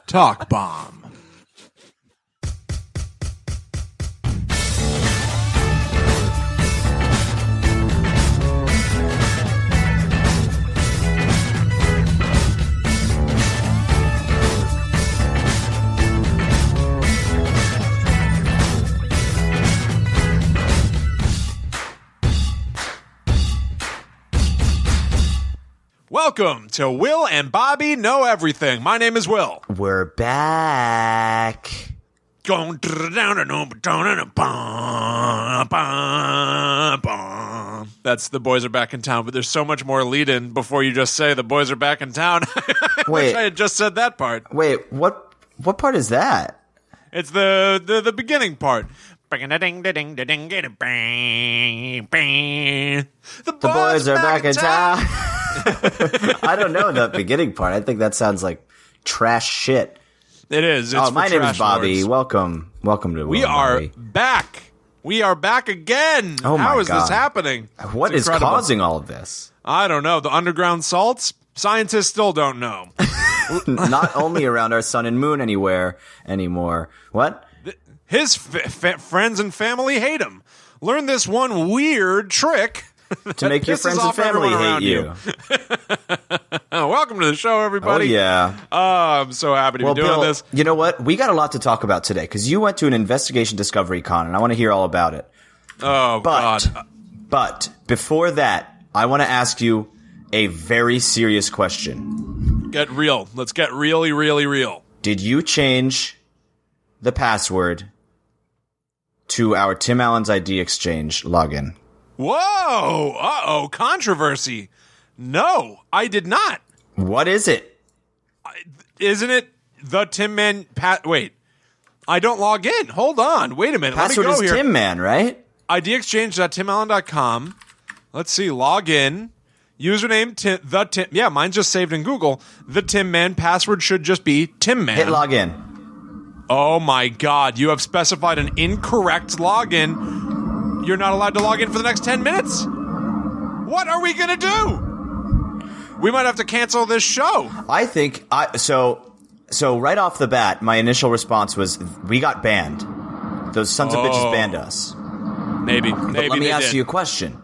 Talk bomb. Welcome to Will and Bobby Know Everything. My name is Will. We're back. Going That's the boys are back in town, but there's so much more lead-in before you just say the boys are back in town. I wish I had just said that part. Wait, what part is that? It's the beginning part. The boys are back in town. I don't know the beginning part. I think that sounds like trash shit. It is. It's my name is Bobby. Lords. Welcome to We are back. We are back again. Oh my How is God. this happening? What is causing all of this? I don't know. The underground salts? Scientists still don't know. Not only around our sun and moon anymore. What? His friends and family hate him. Learn this one weird trick to make your friends and family hate you. Welcome to the show, everybody. Oh, yeah. I'm so happy to be doing Bill, this. You know what? We got a lot to talk about today because you went to an investigation discovery con, and I want to hear all about it. Oh, God. But before that, I want to ask you a very serious question. Get real. Let's get really, really real. Did you change the password to our Tim Allen's ID Exchange login? Whoa! Uh-oh, controversy. No, I did not. What is it? Isn't it the Tim Man... Wait, I don't log in. Hold on. Wait a minute. Password Let me go is here. Tim Man, right? idexchange.timallen.com. Let's see. Log in. Username, the Tim... Yeah, mine's just saved in Google. The Tim Man. Password should just be Tim Man. Hit login. Oh, my God. You have specified an incorrect login. You're not allowed to log in for the next 10 minutes. What are we going to do? We might have to cancel this show. I think so right off the bat, my initial response was we got banned. Those sons of bitches banned us. Maybe But let me ask did. you a question.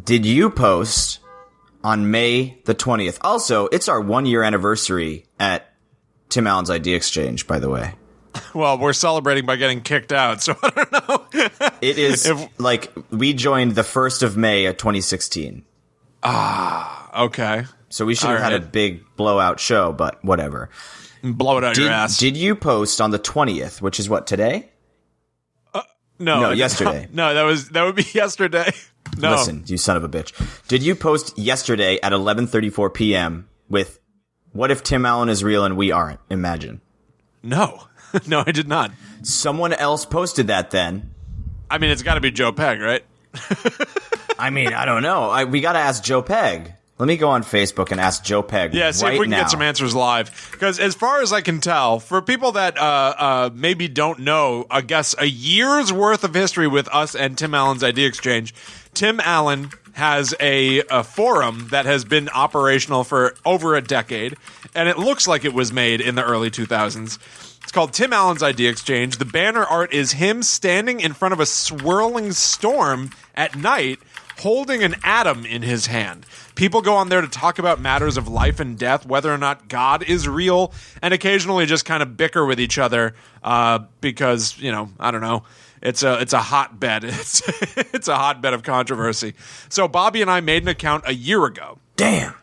Did you post on May the 20th? Also, it's our 1-year anniversary at Tim Allen's ID Exchange, by the way. Well, we're celebrating by getting kicked out, so I don't know. It is we joined the 1st of May of 2016. Okay. So we should have had a big blowout show, but whatever. Blow it out your ass. Did you post on the 20th, which is what, today? No, yesterday. No, that would be yesterday. No. Listen, you son of a bitch. Did you post yesterday at 11:34 p.m. with "What if Tim Allen is real and we aren't"? Imagine. No. No, I did not. Someone else posted that then. I mean, it's got to be Joe Peg, right? I mean, I don't know. We got to ask Joe Peg. Let me go on Facebook and ask Joe Peg. Yeah, see right if we can now. get some answers live. Because as far as I can tell, for people that maybe don't know, I guess a year's worth of history with us and Tim Allen's ID Exchange, Tim Allen has a forum that has been operational for over a decade, and it looks like it was made in the early 2000s. It's called Tim Allen's ID Exchange. The banner art is him standing in front of a swirling storm at night, holding an atom in his hand. People go on there to talk about matters of life and death, whether or not God is real, and occasionally just kind of bicker with each other because, I don't know. It's a hotbed. It's a hotbed of controversy. So Bobby and I made an account a year ago. Damn.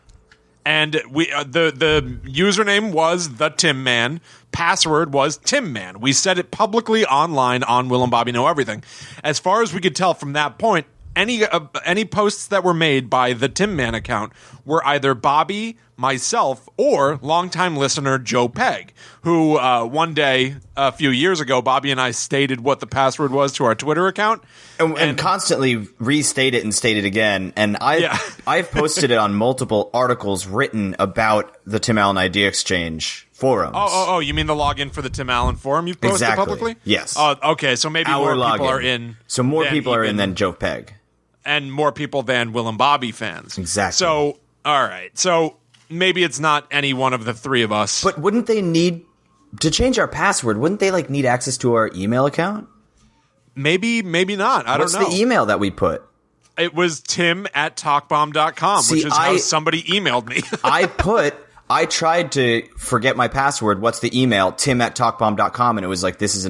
And we the username was the Tim Man. Password was Tim Man. We said it publicly online on Will and Bobby Know Everything. As far as we could tell from that point, any posts that were made by the Tim Man account were either Bobby, myself, or longtime listener Joe Peg, who one day a few years ago, Bobby and I stated what the password was to our Twitter account. And constantly restate it and state it again. And I've posted it on multiple articles written about the Tim Allen ID Exchange forums. Oh, you mean the login for the Tim Allen forum you've posted exactly. publicly? Yes. Okay, so maybe more people are in. So more people are in than Joe Peg. and more people than Will and Bobby fans. Exactly. So, all right. So maybe it's not any one of the three of us. But wouldn't they need to change our password? Wouldn't they need access to our email account? Maybe not. I don't know. What's the email that we put? It was tim@talkbomb.com, which is how somebody emailed me. I tried to forget my password. What's the email? tim@talkbomb.com. And it was like, this is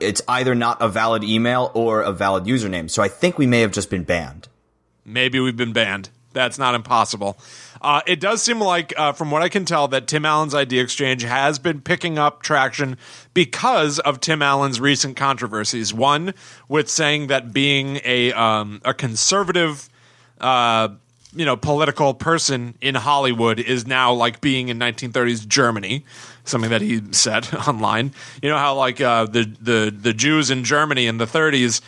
it's either not a valid email or a valid username. So I think we may have just been banned. Maybe we've been banned. That's not impossible. It does seem like, from what I can tell, that Tim Allen's Idea Exchange has been picking up traction because of Tim Allen's recent controversies. One, with saying that being a conservative, political person in Hollywood is now like being in 1930s Germany. Something that he said online. You know how the Jews in Germany in the 30s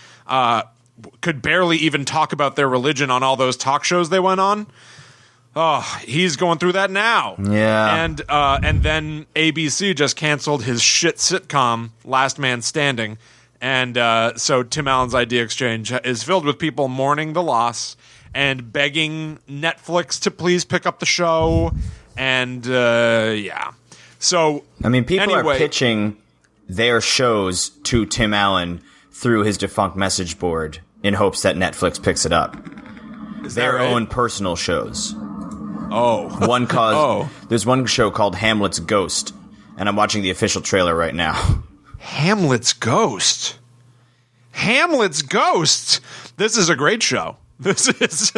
could barely even talk about their religion on all those talk shows they went on. Oh, he's going through that now. Yeah. And then ABC just canceled his shit sitcom, Last Man Standing. And so Tim Allen's Idea Exchange is filled with people mourning the loss and begging Netflix to please pick up the show. And, yeah. So, I mean, people are pitching their shows to Tim Allen through his defunct message board in hopes that Netflix picks it up. Their own personal shows. Oh. There's one show called Hamlet's Ghost, and I'm watching the official trailer right now. Hamlet's Ghost? Hamlet's Ghost? This is a great show. This is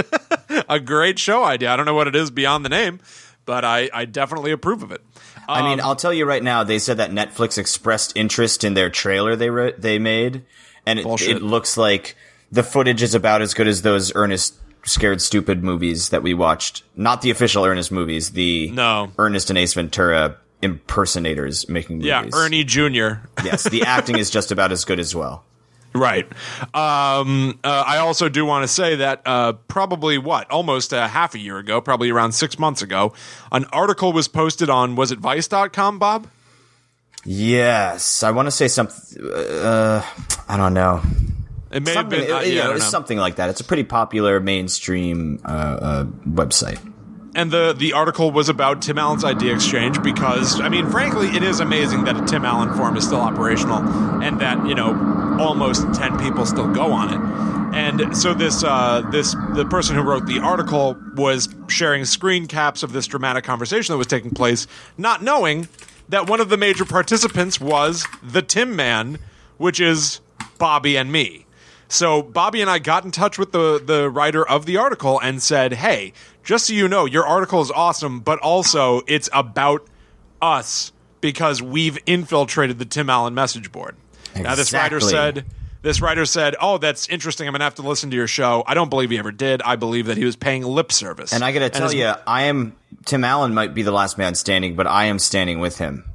a great show idea. I don't know what it is beyond the name, but I definitely approve of it. I mean, I'll tell you right now, they said that Netflix expressed interest in their trailer they made, and it looks like the footage is about as good as those Ernest Scared Stupid movies that we watched. Not the official Ernest movies, Ernest and Ace Ventura impersonators making movies. Yeah, Ernie Jr. Yes, the acting is just about as good as well. Right. I also do want to say that probably, almost half a year ago, probably around 6 months ago, an article was posted on, was it Vice.com, Bob? Yes. I want to say something, I don't know. It may have been, it's something like that. It's a pretty popular mainstream website. And the article was about Tim Allen's Idea Exchange because, I mean, frankly, it is amazing that a Tim Allen forum is still operational and that, almost 10 people still go on it. And so the person who wrote the article was sharing screen caps of this dramatic conversation that was taking place, not knowing that one of the major participants was the Tim Man, which is Bobby and me. So Bobby and I got in touch with the writer of the article and said, hey, just so you know, your article is awesome, but also it's about us because we've infiltrated the Tim Allen message board. Exactly. Now, this writer said, oh, that's interesting. I'm going to have to listen to your show. I don't believe he ever did. I believe that he was paying lip service. And I got to tell you, Tim Allen might be the last man standing, but I am standing with him.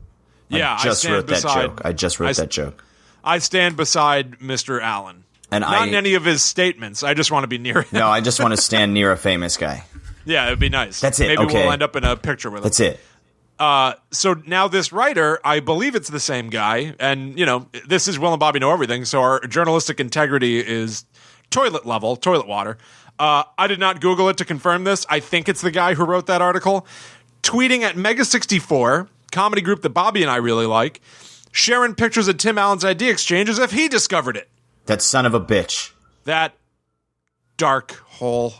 Yeah, I just wrote that joke. I stand beside Mr. Allen. And not in any of his statements. I just want to be near him. No, I just want to stand near a famous guy. Yeah, it'd be nice. That's it. Maybe okay. We'll end up in a picture with him. That's it. So now this writer, I believe it's the same guy, and this is Will and Bobby Know Everything, so our journalistic integrity is toilet water. I did not Google it to confirm this. I think it's the guy who wrote that article. Tweeting at Mega64, comedy group that Bobby and I really like, sharing pictures of Tim Allen's Idea Exchange as if he discovered it. That son of a bitch. That dark hole.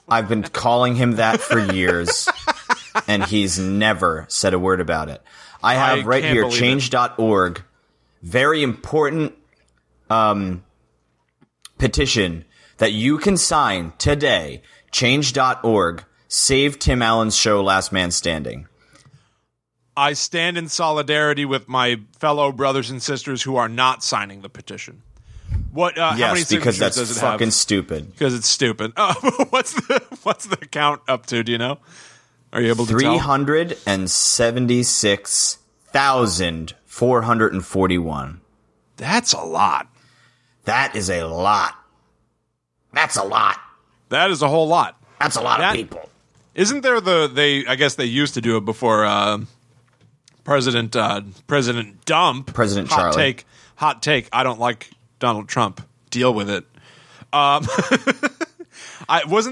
I've been calling him that for years, and he's never said a word about it. I have right here, change.org, very important petition that you can sign today. Change.org, save Tim Allen's show Last Man Standing. I stand in solidarity with my fellow brothers and sisters who are not signing the petition. What? How many signatures because that's does it fucking have? stupid. Because it's stupid. What's the count up to? Do you know? Are you able to tell? 376,441. That's a lot. That is a lot. That's a lot. That is a whole lot. That's a lot of people. Isn't there I guess they used to do it before President Dump. President Charlie. Hot take. I don't like Donald Trump. Deal with it. Wasn't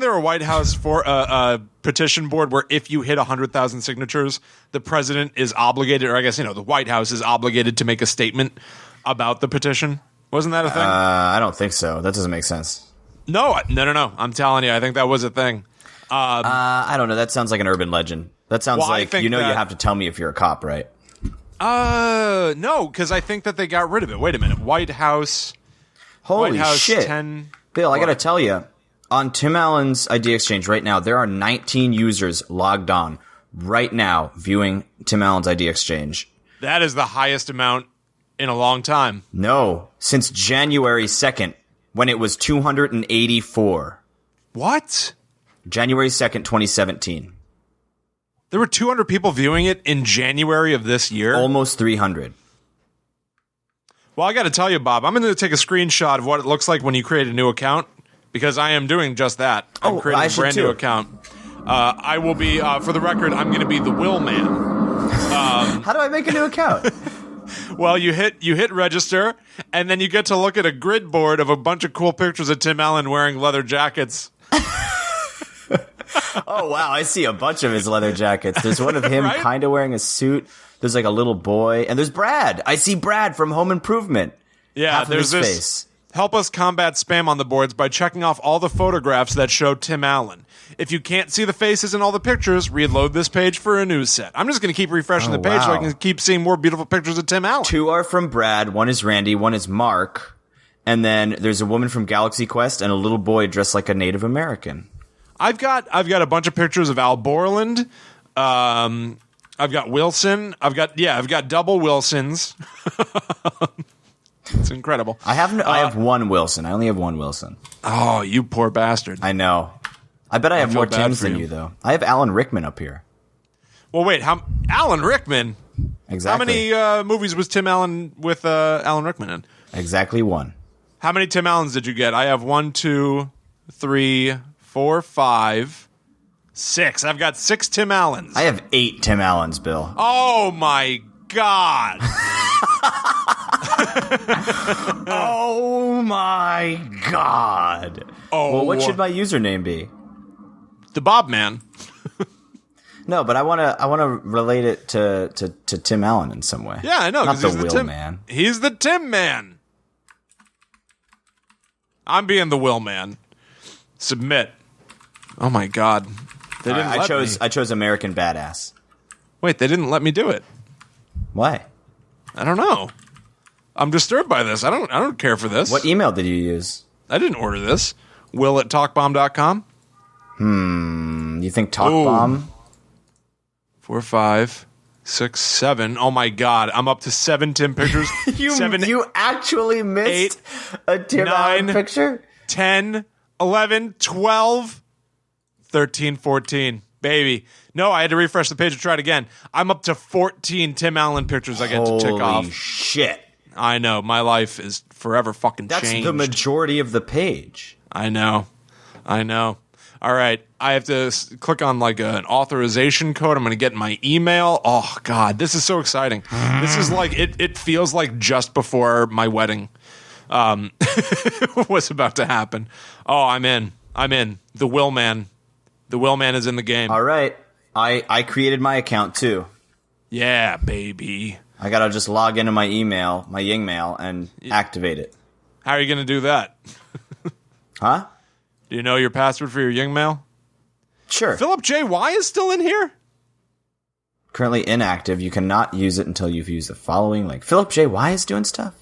there a White House for petition board where if you hit 100,000 signatures, the president is obligated, or I guess, the White House is obligated to make a statement about the petition? Wasn't that a thing? I don't think so. That doesn't make sense. No. I'm telling you, I think that was a thing. I don't know. That sounds like an urban legend. That sounds like, you have to tell me if you're a cop, right? No, because I think that they got rid of it. Wait a minute. White House. Holy White House shit. 10. Bill, I got to tell you, on Tim Allen's ID Exchange right now, there are 19 users logged on right now viewing Tim Allen's ID Exchange. That is the highest amount in a long time. No, since January 2nd, when it was 284. What? January 2nd, 2017. There were 200 people viewing it in January of this year? Almost 300. Well, I got to tell you, Bob, I'm going to take a screenshot of what it looks like when you create a new account, because I am doing just that. I'm creating a brand new account. I will be, for the record, I'm going to be the Will Man. How do I make a new account? Well, you hit register, and then you get to look at a grid board of a bunch of cool pictures of Tim Allen wearing leather jackets. Oh, wow. I see a bunch of his leather jackets. There's one of him right? kind of wearing a suit. There's like a little boy. And there's Brad. I see Brad from Home Improvement. Yeah, there's this face. Help us combat spam on the boards by checking off all the photographs that show Tim Allen. If you can't see the faces in all the pictures, reload this page for a new set. I'm just going to keep refreshing the page so I can keep seeing more beautiful pictures of Tim Allen. 2 are from Brad. 1 is Randy. 1 is Mark. And then there's a woman from Galaxy Quest and a little boy dressed like a Native American. I've got a bunch of pictures of Al Borland. I've got Wilson. I've got double Wilsons. It's incredible. I have one Wilson. I only have one Wilson. Oh, you poor bastard. I know. I bet I have more Tims than you, though. I have Alan Rickman up here. Well, wait. Alan Rickman? Exactly. How many movies was Tim Allen with Alan Rickman in? Exactly 1. How many Tim Allens did you get? I have 1, 2, 3, 4, 5, 6. I've got 6 Tim Allens. I have 8 Tim Allens, Bill. Oh, my God. Oh, my God. Oh. Well, what should my username be? The Bob Man. No, but I want to relate it to Tim Allen in some way. Yeah, I know. Not the Will Tim Man. He's the Tim Man. I'm being the Will Man. Submit. Oh my God. They didn't let me. I chose American Badass. Wait, they didn't let me do it. Why? I don't know. I'm disturbed by this. I don't care for this. What email did you use? I didn't order this. Will@talkbomb.com. You think TalkBomb? 4, 5, 6, 7. Oh my God. I'm up to 7 Tim pictures. You actually missed 8, a Tim 9, Allen picture? 10, 11, 12, 13, 14. Baby. No, I had to refresh the page to try it again. I'm up to 14 Tim Allen pictures I get to tick off. Holy shit. I know. My life is forever fucking changed. That's the majority of the page. I know. All right. I have to click on like an authorization code. I'm going to get my email. Oh, God. This is so exciting. This is like, it feels like just before my wedding was about to happen. Oh, I'm in. The Will Man. The Will Man is in the game. All right. I created my account too. Yeah, baby. I got to just log into my email, my Ying mail, and activate it. How are you going to do that? Huh? Do you know your password for your Ying mail? Sure. Philip J. Y is still in here? Currently inactive. You cannot use it until you've used the following link. Philip J. Y is doing stuff.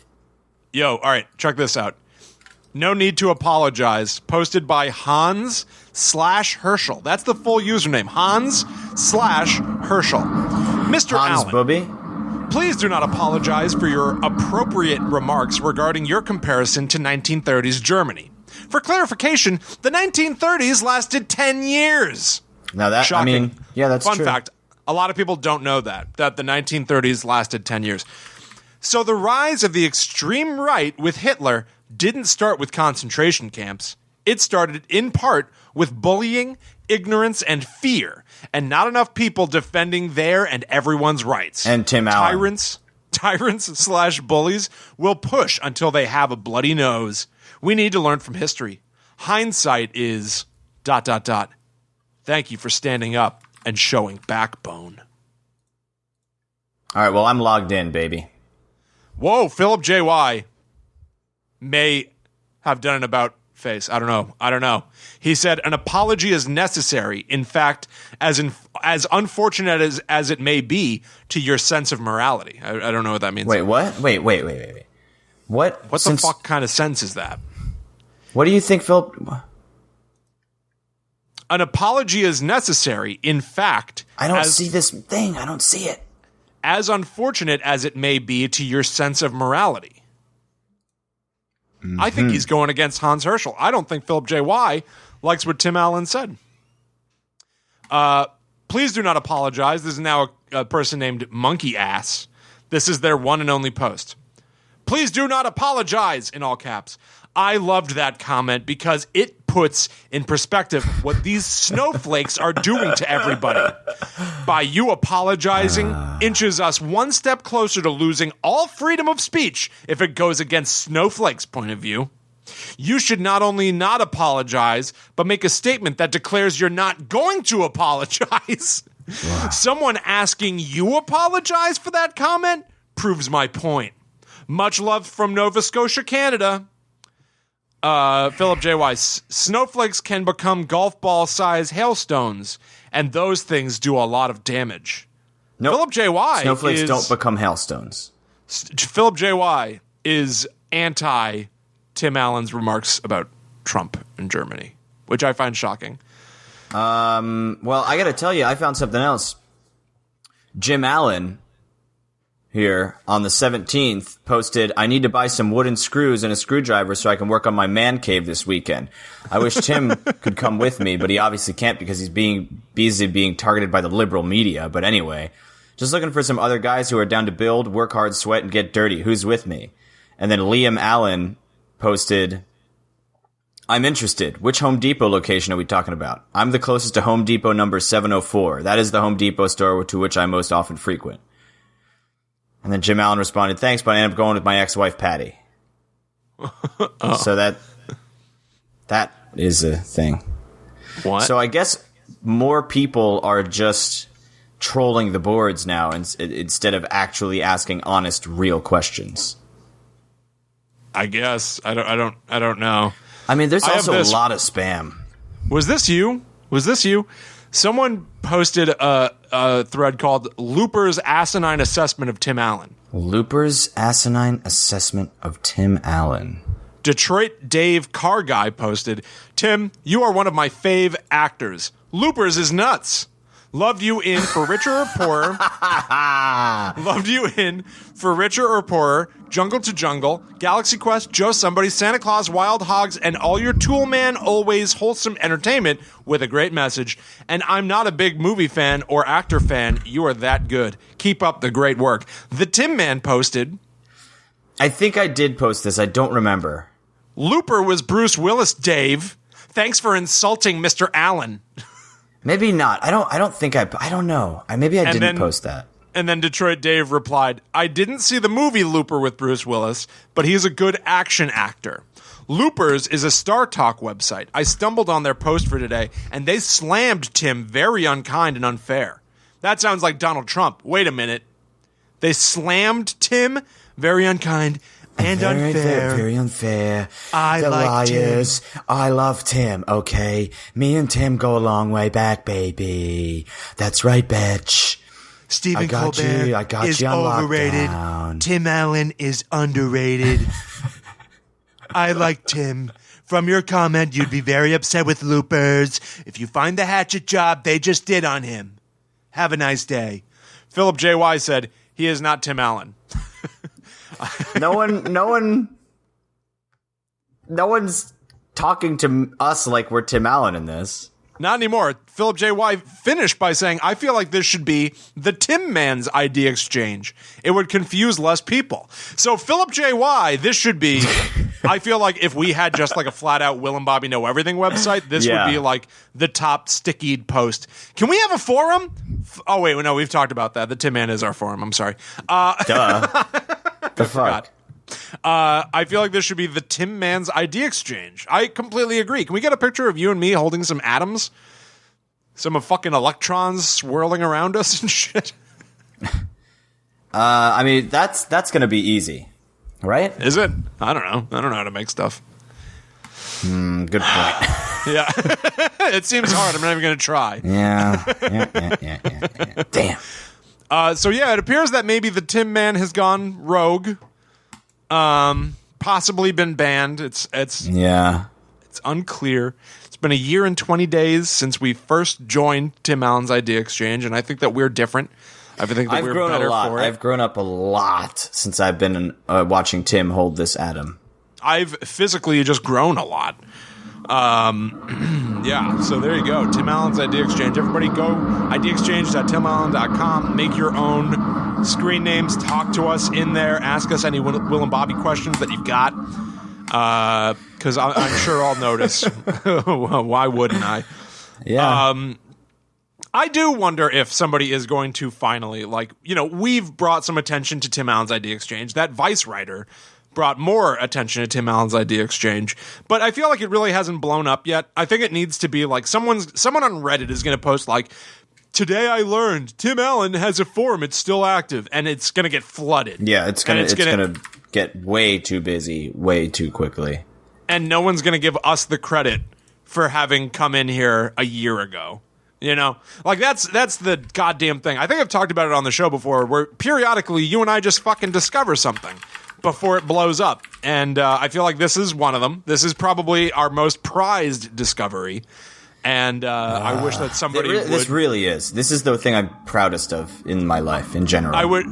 Yo, all right, check this out. No need to apologize. Posted by Hans/Herschel. That's the full username. Hans/Herschel. Mr. Hans Allen. Booby. Please do not apologize for your appropriate remarks regarding your comparison to 1930s Germany. For clarification, the 1930s lasted 10 years. Now that, Shocking. I mean, yeah, that's Fun true. fact, a lot of people don't know that the 1930s lasted 10 years. So the rise of the extreme right with Hitler didn't start with concentration camps. It started in part with bullying, ignorance, and fear, and not enough people defending their and everyone's rights. And Tim Allen. Tyrants/bullies will push until they have a bloody nose. We need to learn from history. Hindsight is ... Thank you for standing up and showing backbone. All right, well, I'm logged in, baby. Whoa, Philip J.Y. may have done an about face. I don't know. He said, an apology is necessary. In fact, as unfortunate as it may be to your sense of morality. I don't know what that means. Wait, what? Wait. What the fuck kind of sense is that? What do you think, Philip? An apology is necessary. In fact, I don't see this thing. I don't see it. As unfortunate as it may be to your sense of morality. Mm-hmm. I think he's going against Hans Herschel. I don't think Philip J.Y. likes what Tim Allen said. Please do not apologize. This is now a person named Monkey Ass. This is their one and only post. Please do not apologize, in all caps. I loved that comment because it puts in perspective what these snowflakes are doing to everybody. By you apologizing, inches us one step closer to losing all freedom of speech if it goes against snowflakes' point of view. You should not only not apologize, but make a statement that declares you're not going to apologize. Wow. Someone asking you apologize for that comment proves my point. Much love from Nova Scotia, Canada. Philip J. Weiss. Snowflakes can become golf ball size hailstones, and those things do a lot of damage. Nope. Philip J. Y. Snowflakes don't become hailstones. Philip J. Y. is anti Tim Allen's remarks about Trump in Germany, which I find shocking. Well, I got to tell you, I found something else. Jim Allen here on the 17th posted, I need to buy some wooden screws and a screwdriver so I can work on my man cave this weekend. I wish Tim could come with me, but he obviously can't because he's busy being targeted by the liberal media. But anyway, just looking for some other guys who are down to build, work hard, sweat, and get dirty. Who's with me? And then Liam Allen posted, I'm interested. Which Home Depot location are we talking about? I'm the closest to Home Depot number 704. That is the Home Depot store to which I most often frequent. And then Jim Allen responded, thanks, but I ended up going with my ex-wife, Patty. So that is a thing. What? So I guess more people are just trolling the boards now instead of actually asking honest, real questions. I guess. I don't know. I mean, there's also a lot of spam. Was this you? Someone posted a thread called Looper's Asinine Assessment of Tim Allen. Looper's Asinine Assessment of Tim Allen. Detroit Dave Car Guy posted, Tim, you are one of my fave actors. Loopers is nuts. Loved you in For Richer or Poorer. Jungle to Jungle, Galaxy Quest, Joe Somebody, Santa Claus, Wild Hogs, and all your Tool Man always wholesome entertainment with a great message. And I'm not a big movie fan or actor fan. You are that good. Keep up the great work. The Tim Man posted, I think I did post this. I don't remember. Looper was Bruce Willis, Dave. Thanks for insulting Mr. Allen. Maybe not. I don't know. Maybe I didn't post that. And then Detroit Dave replied, I didn't see the movie Looper with Bruce Willis, but he's a good action actor. Loopers is a Star Talk website. I stumbled on their post for today, and they slammed Tim very unkind and unfair. That sounds like Donald Trump. Wait a minute. They slammed Tim very unkind and unfair. Very unfair. I the like liars. Tim. I love Tim, okay? Me and Tim go a long way back, baby. That's right, bitch. Stephen Colbert is overrated. Tim Allen is underrated. I like Tim. From your comment, you'd be very upset with Loopers if you find the hatchet job they just did on him. Have a nice day. Philip J.Y. said, he is not Tim Allen. No one's talking to us like we're Tim Allen in this. Not anymore. Philip J.Y. finished by saying, I feel like this should be the Tim Man's ID exchange. It would confuse less people. So Philip J.Y., this should be, I feel like if we had just like a flat out Will and Bobby Know Everything website, this would be like the top stickied post. Can we have a forum? Oh, wait, no, we've talked about that. The Tim Man is our forum. I'm sorry. Duh. The fuck? I feel like this should be the Tim Man's idea exchange. I completely agree. Can we get a picture of you and me holding some atoms? Some of fucking electrons swirling around us and shit? I mean, that's going to be easy, right? Is it? I don't know. I don't know how to make stuff. Good point. Yeah. It seems hard. I'm not even going to try. Yeah. Damn. So yeah, it appears that maybe the Tim Man has gone rogue. Possibly been banned. It's unclear. It's been a year and 20 days since we first joined Tim Allen's Idea Exchange, and I think that we're different. I think that we're better for it. I've grown up a lot since I've been watching Tim hold this atom. I've physically just grown a lot. Yeah, so there you go. Tim Allen's Idea Exchange. Everybody go ideaexchange.timallen.com. Make your own screen names. Talk to us in there. Ask us any Will and Bobby questions that you've got. Because I'm sure I'll notice. Why wouldn't I? Yeah. I do wonder if somebody is going to finally, we've brought some attention to Tim Allen's Idea Exchange. That Vice writer brought more attention to Tim Allen's Idea Exchange, but I feel like it really hasn't blown up yet. I think it needs to be like someone on Reddit is going to post like, today I learned Tim Allen has a forum. It's still active, and it's going to get flooded. Yeah, it's going to get way too busy way too quickly. And no one's going to give us the credit for having come in here a year ago. You know, like that's the goddamn thing. I think I've talked about it on the show before, where periodically you and I just fucking discover something before it blows up. And I feel like this is one of them. This is probably our most prized discovery. And I wish that somebody would... This really is. This is the thing I'm proudest of in my life in general. I wish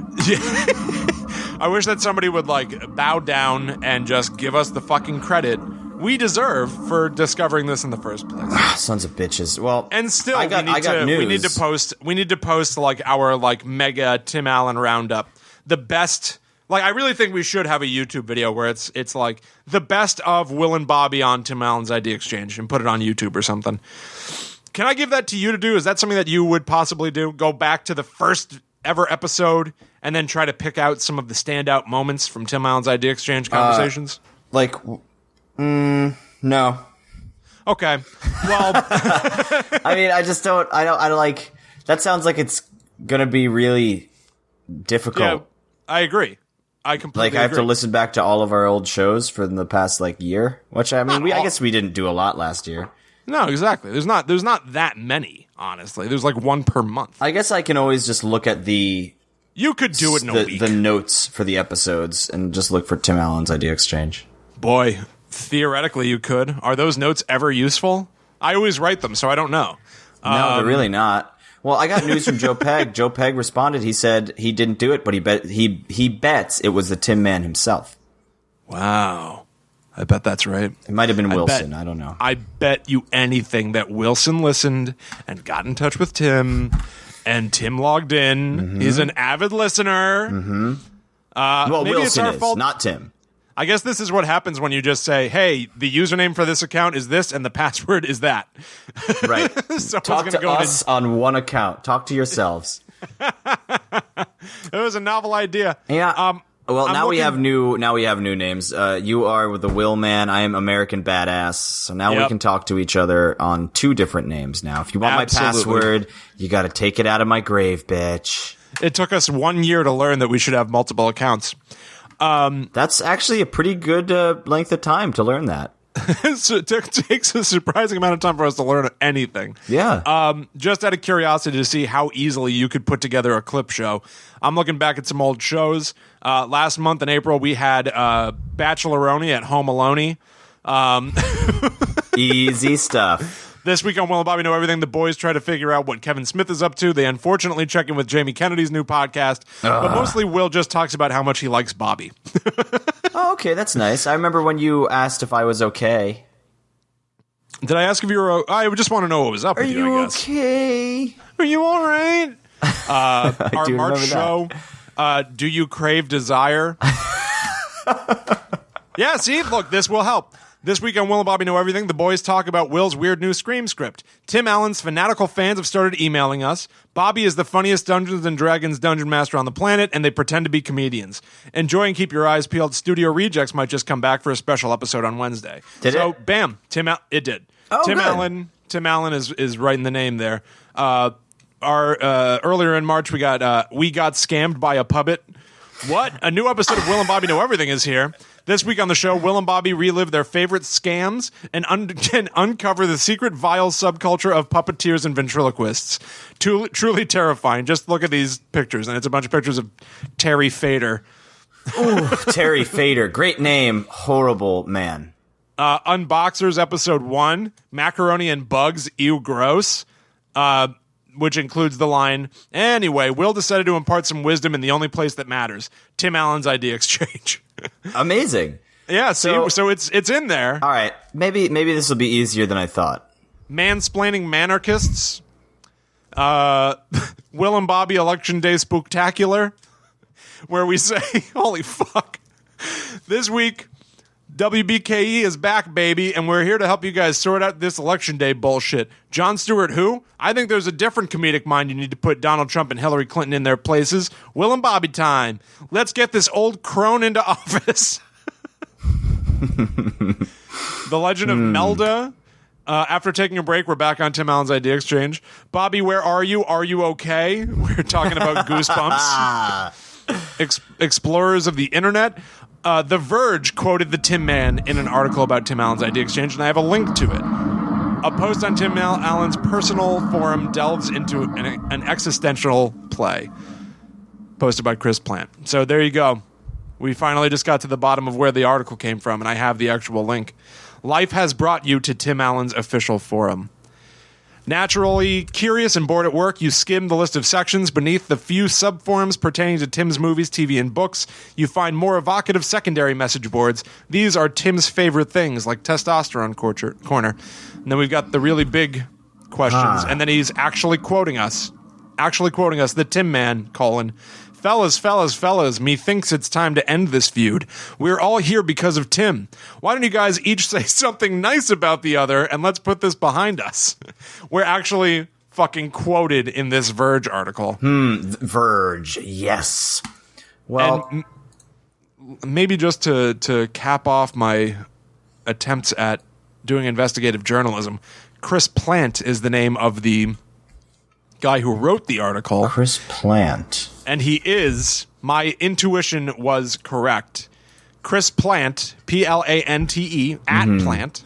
that somebody would bow down and just give us the fucking credit we deserve for discovering this in the first place. Sons of bitches. Well, and still, I got news. We need to post our mega Tim Allen roundup. The best. I really think we should have a YouTube video where it's like the best of Will and Bobby on Tim Allen's Idea Exchange and put it on YouTube or something. Can I give that to you to do? Is that something that you would possibly do? Go back to the first ever episode and then try to pick out some of the standout moments from Tim Allen's Idea Exchange conversations? No. Okay. Well, I mean, I don't like, that sounds like it's going to be really difficult. Yeah, I agree. I completely agree. I have to listen back to all of our old shows from the past year, which I mean, I guess we didn't do a lot last year. No, exactly. There's not that many, honestly. There's one per month. I guess I can always just look at you could do it in a week. The notes for the episodes and just look for Tim Allen's Idea Exchange. Boy, theoretically you could. Are those notes ever useful? I always write them, so I don't know. No, they're really not. Well, I got news from Joe Pegg. Joe Pegg responded. He said he didn't do it, but he bets it was the Tim Man himself. Wow. I bet that's right. It might have been Wilson. I don't know. I bet you anything that Wilson listened and got in touch with Tim, and Tim logged in. Mm-hmm. He's an avid listener. Mm-hmm. Well, maybe Wilson it's our fault. Not Tim. I guess this is what happens when you just say, hey, the username for this account is this and the password is that. Right. Talk to us on one account. Talk to yourselves. It was a novel idea. Yeah. Now we have new names. You are the Will Man. I am American Badass. So now we can talk to each other on 2 different names now. If you want my password, you got to take it out of my grave, bitch. It took us 1 year to learn that we should have multiple accounts. That's actually a pretty good length of time to learn that. So it takes a surprising amount of time for us to learn anything. Yeah. Just out of curiosity to see how easily you could put together a clip show. I'm looking back at some old shows. Last month in April, we had Bacheloroni at Home Alone. Easy stuff. This week on Will and Bobby Know Everything, the boys try to figure out what Kevin Smith is up to. They unfortunately check in with Jamie Kennedy's new podcast. But mostly Will just talks about how much he likes Bobby. Oh, okay, that's nice. I remember when you asked if I was okay. Did I ask if you were... I just want to know what was up with you, I guess. Okay? Are you all right? Our March show, Do You Crave Desire? Yeah, see? Look, this will help. This week on Will and Bobby Know Everything, the boys talk about Will's weird new Scream script. Tim Allen's fanatical fans have started emailing us. Bobby is the funniest Dungeons & Dragons dungeon master on the planet, and they pretend to be comedians. Enjoy and keep your eyes peeled. Studio Rejects might just come back for a special episode on Wednesday. Did it? Bam. It did. Oh, Tim good. Allen is writing the name there. Earlier in March, we got scammed by a puppet. What? A new episode of Will and Bobby Know Everything is here. This week on the show, Will and Bobby relive their favorite scams and uncover the secret vile subculture of puppeteers and ventriloquists. Truly terrifying. Just look at these pictures, and it's a bunch of pictures of Terry Fader. Ooh, Terry Fader. Great name. Horrible man. Unboxers episode 1, Macaroni and Bugs, ew gross. Which includes the line, anyway, Will decided to impart some wisdom in the only place that matters, Tim Allen's idea exchange. Amazing. Yeah, so it's in there. All right, maybe this will be easier than I thought. Mansplaining Manarchists. Will and Bobby Election Day Spooktacular, where we say, holy fuck. This week, WBKE is back, baby, and we're here to help you guys sort out this Election Day bullshit. Jon Stewart who? I think there's a different comedic mind you need to put Donald Trump and Hillary Clinton in their places. Will and Bobby time. Let's get this old crone into office. The Legend of Melda. After taking a break, we're back on Tim Allen's Idea Exchange. Bobby, where are you? Are you okay? We're talking about Goosebumps. Explorers of the Internet. The Verge quoted the Tim Man in an article about Tim Allen's Idea Exchange, and I have a link to it. A post on Tim Allen's personal forum delves into an existential play posted by Chris Plant. So there you go. We finally just got to the bottom of where the article came from, and I have the actual link. Life has brought you to Tim Allen's official forum. Naturally curious and bored at work, you skim the list of sections beneath the few subforums pertaining to Tim's movies, TV, and books. You find more evocative secondary message boards. These are Tim's favorite things, like Testosterone Corner. And then we've got the really big questions. And then he's actually quoting us. The Tim Man, : Fellas, methinks it's time to end this feud. We're all here because of Tim. Why don't you guys each say something nice about the other, and let's put this behind us? We're actually fucking quoted in this Verge article. Verge, yes. Well, and maybe just to cap off my attempts at doing investigative journalism, Chris Plant is the name of the guy who wrote the article. Chris Plant. And he is, my intuition was correct, Chris Plant, Plante, at Plant.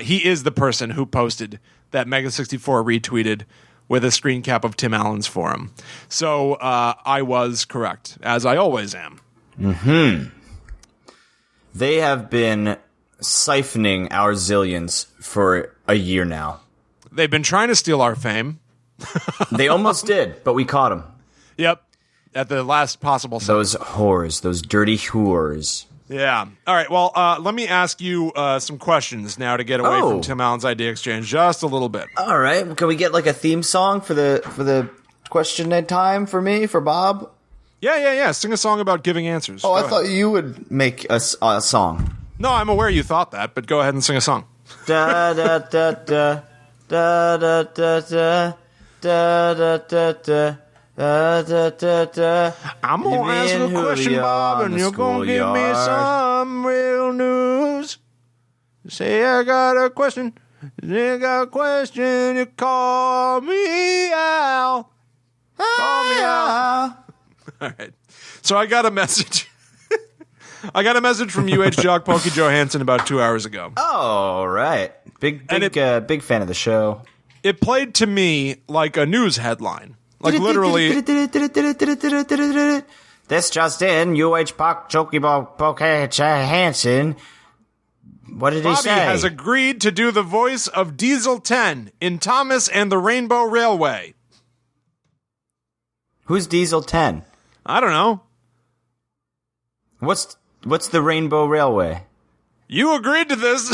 He is the person who posted that Mega64 retweeted with a screen cap of Tim Allen's forum. So I was correct, as I always am. They have been siphoning our zillions for a year now. They've been trying to steal our fame. They almost did, but we caught them. Yep. At the last possible second. Those whores, those dirty whores. Yeah. All right. Well, let me ask you some questions now to get away from Tim Allen's Idea Exchange just a little bit. All right. Can we get like a theme song for the question time for me, for Bob? Yeah. Sing a song about giving answers. Oh, I thought you would make a song. No, I'm aware you thought that, but go ahead and sing a song. Da da da da da da da da da da da da. I'm gonna ask you a question, Bob, and you're gonna give me some real news. Say I got a question. You call me out. Call me out. All right. So I got a message. I got a message from Jock Pokey Johansson about 2 hours ago. Oh, right. Big fan of the show. It played to me like a news headline. Like literally. This just in, Park Chokibo Poke Hansen. What did he say? Bobby has agreed to do the voice of Diesel 10 in Thomas and the Rainbow Railway. Who's Diesel 10? I don't know. What's the Rainbow Railway? You agreed to this.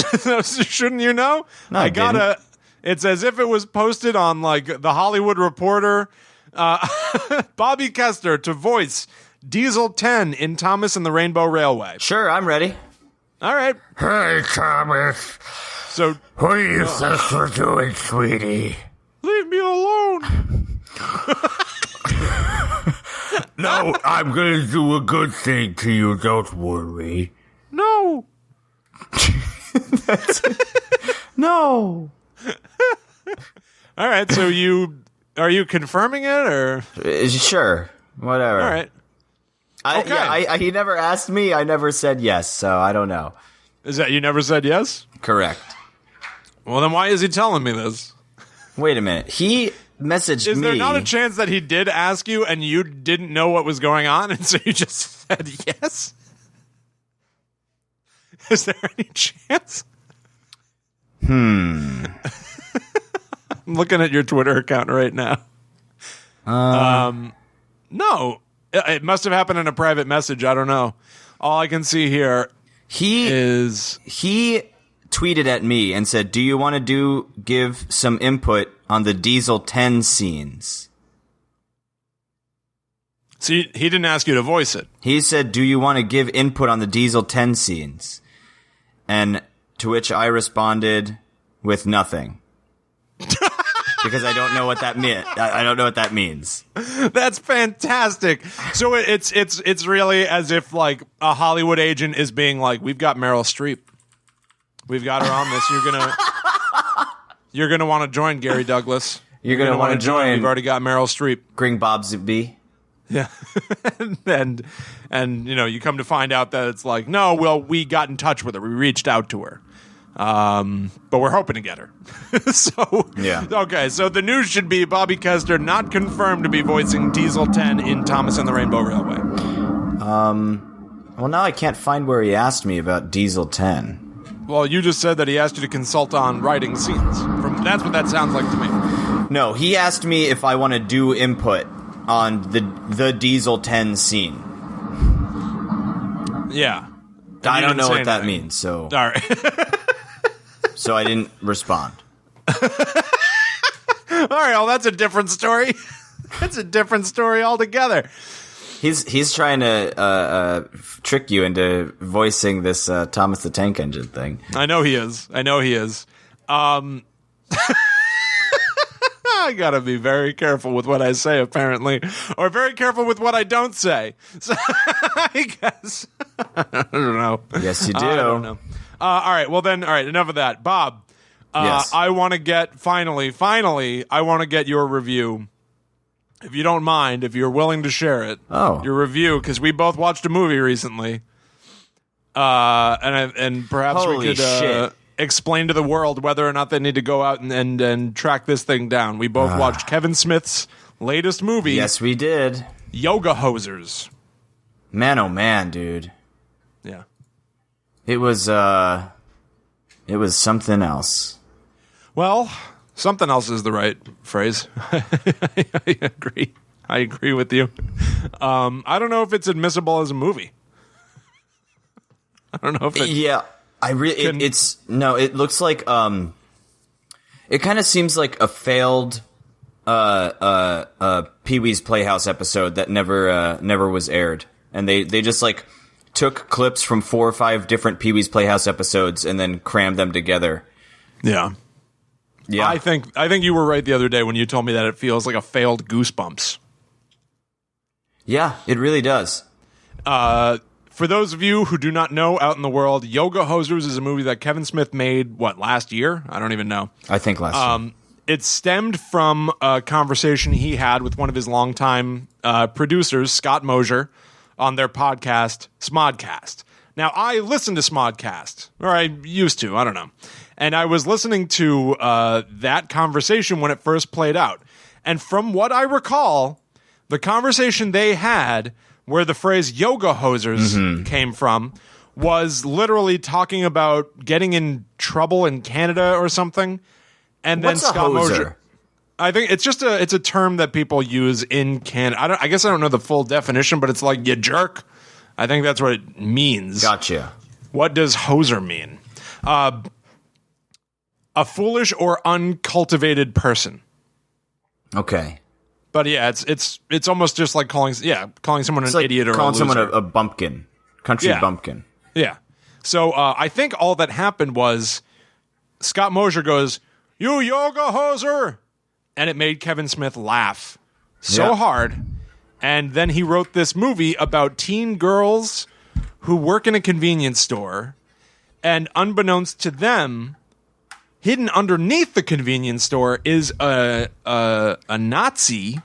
Shouldn't you know? No, I didn't. It's as if it was posted on like the Hollywood Reporter. Bobby Kester to voice Diesel 10 in Thomas and the Rainbow Railway. Sure, I'm ready. All right. Hey, Thomas. So, What do you think we're doing, sweetie? leave me alone. No, I'm gonna do a good thing to you, don't worry. No. No. All right. So are you confirming it or? Sure. Whatever. All right. Okay. He never asked me. I never said yes, so I don't know. Is that you never said yes? Correct. Well, then why is he telling me this? Wait a minute. He messaged me. Is there not a chance that he did ask you and you didn't know what was going on, and so you just said yes? Is there any chance? I'm looking at your Twitter account right now. No. It must have happened in a private message. I don't know. All I can see here He tweeted at me and said, "Do you want to give some input on the Diesel 10 scenes?" See, he didn't ask you to voice it. He said, "Do you want to give input on the Diesel 10 scenes?" And to which I responded with nothing. Because I don't know what that meant. I don't know what that means. That's fantastic. So it's really as if like a Hollywood agent is being like, "We've got Meryl Streep. We've got her on this. You're gonna want to join Gary Douglas. You're gonna want to join. We've already got Meryl Streep. Gring Bob's B. Yeah, and you come to find out that it's like, no, well, we got in touch with her. We reached out to her. But we're hoping to get her. So, yeah. Okay, so the news should be Bobby Kester not confirmed to be voicing Diesel 10 in Thomas and the Rainbow Railway. Well, now I can't find where he asked me about Diesel 10. Well, you just said that he asked you to consult on writing scenes. That's what that sounds like to me. No, he asked me if I want to do input on the Diesel 10 scene. Yeah. I don't know what that means, so... All right. So I didn't respond. All right, well, that's a different story. That's a different story altogether. He's trying to trick you into voicing this Thomas the Tank Engine thing. I know he is. I gotta be very careful with what I say, apparently, or very careful with what I don't say. So I guess I don't know. Yes, you do. I don't know. All right. Well, then. All right. Enough of that, Bob. Yes. I want to get finally. I want to get your review, if you don't mind, if you're willing to share it. Oh, your review, because we both watched a movie recently. And perhaps Holy we could explain to the world whether or not they need to go out and track this thing down. We both watched Kevin Smith's latest movie. Yes, we did. Yoga Hosers. Man, oh man, dude. Yeah. It was something else. Well, something else is the right phrase. I agree. I agree with you. I don't know if it's admissible as a movie. I don't know if it... Yeah. It looks like it kind of seems like a failed Pee-wee's Playhouse episode that never was aired. And they just like took clips from 4 or 5 different Pee-wee's Playhouse episodes and then crammed them together. Yeah. Yeah. I think you were right the other day when you told me that it feels like a failed Goosebumps. Yeah, it really does. For those of you who do not know out in the world, Yoga Hosers is a movie that Kevin Smith made, last year? I don't even know. I think last year. It stemmed from a conversation he had with one of his longtime producers, Scott Mosier, on their podcast, Smodcast. Now, I listen to Smodcast, or I used to, I don't know. And I was listening to that conversation when it first played out. And from what I recall, the conversation they had, where the phrase yoga hosers came from, was literally talking about getting in trouble in Canada or something. And then What's Scott a hoser? Mosier. I think it's just it's a term that people use in Canada. I guess I don't know the full definition, but it's like you jerk. I think that's what it means. Gotcha. What does hoser mean? A foolish or uncultivated person. Okay. But yeah, it's almost just like calling someone an idiot or calling a loser. someone a bumpkin, country bumpkin. Yeah, So I think all that happened was Scott Mosier goes, "You yoga hoser," and it made Kevin Smith laugh so hard. And then he wrote this movie about teen girls who work in a convenience store, and unbeknownst to them, hidden underneath the convenience store is a Nazi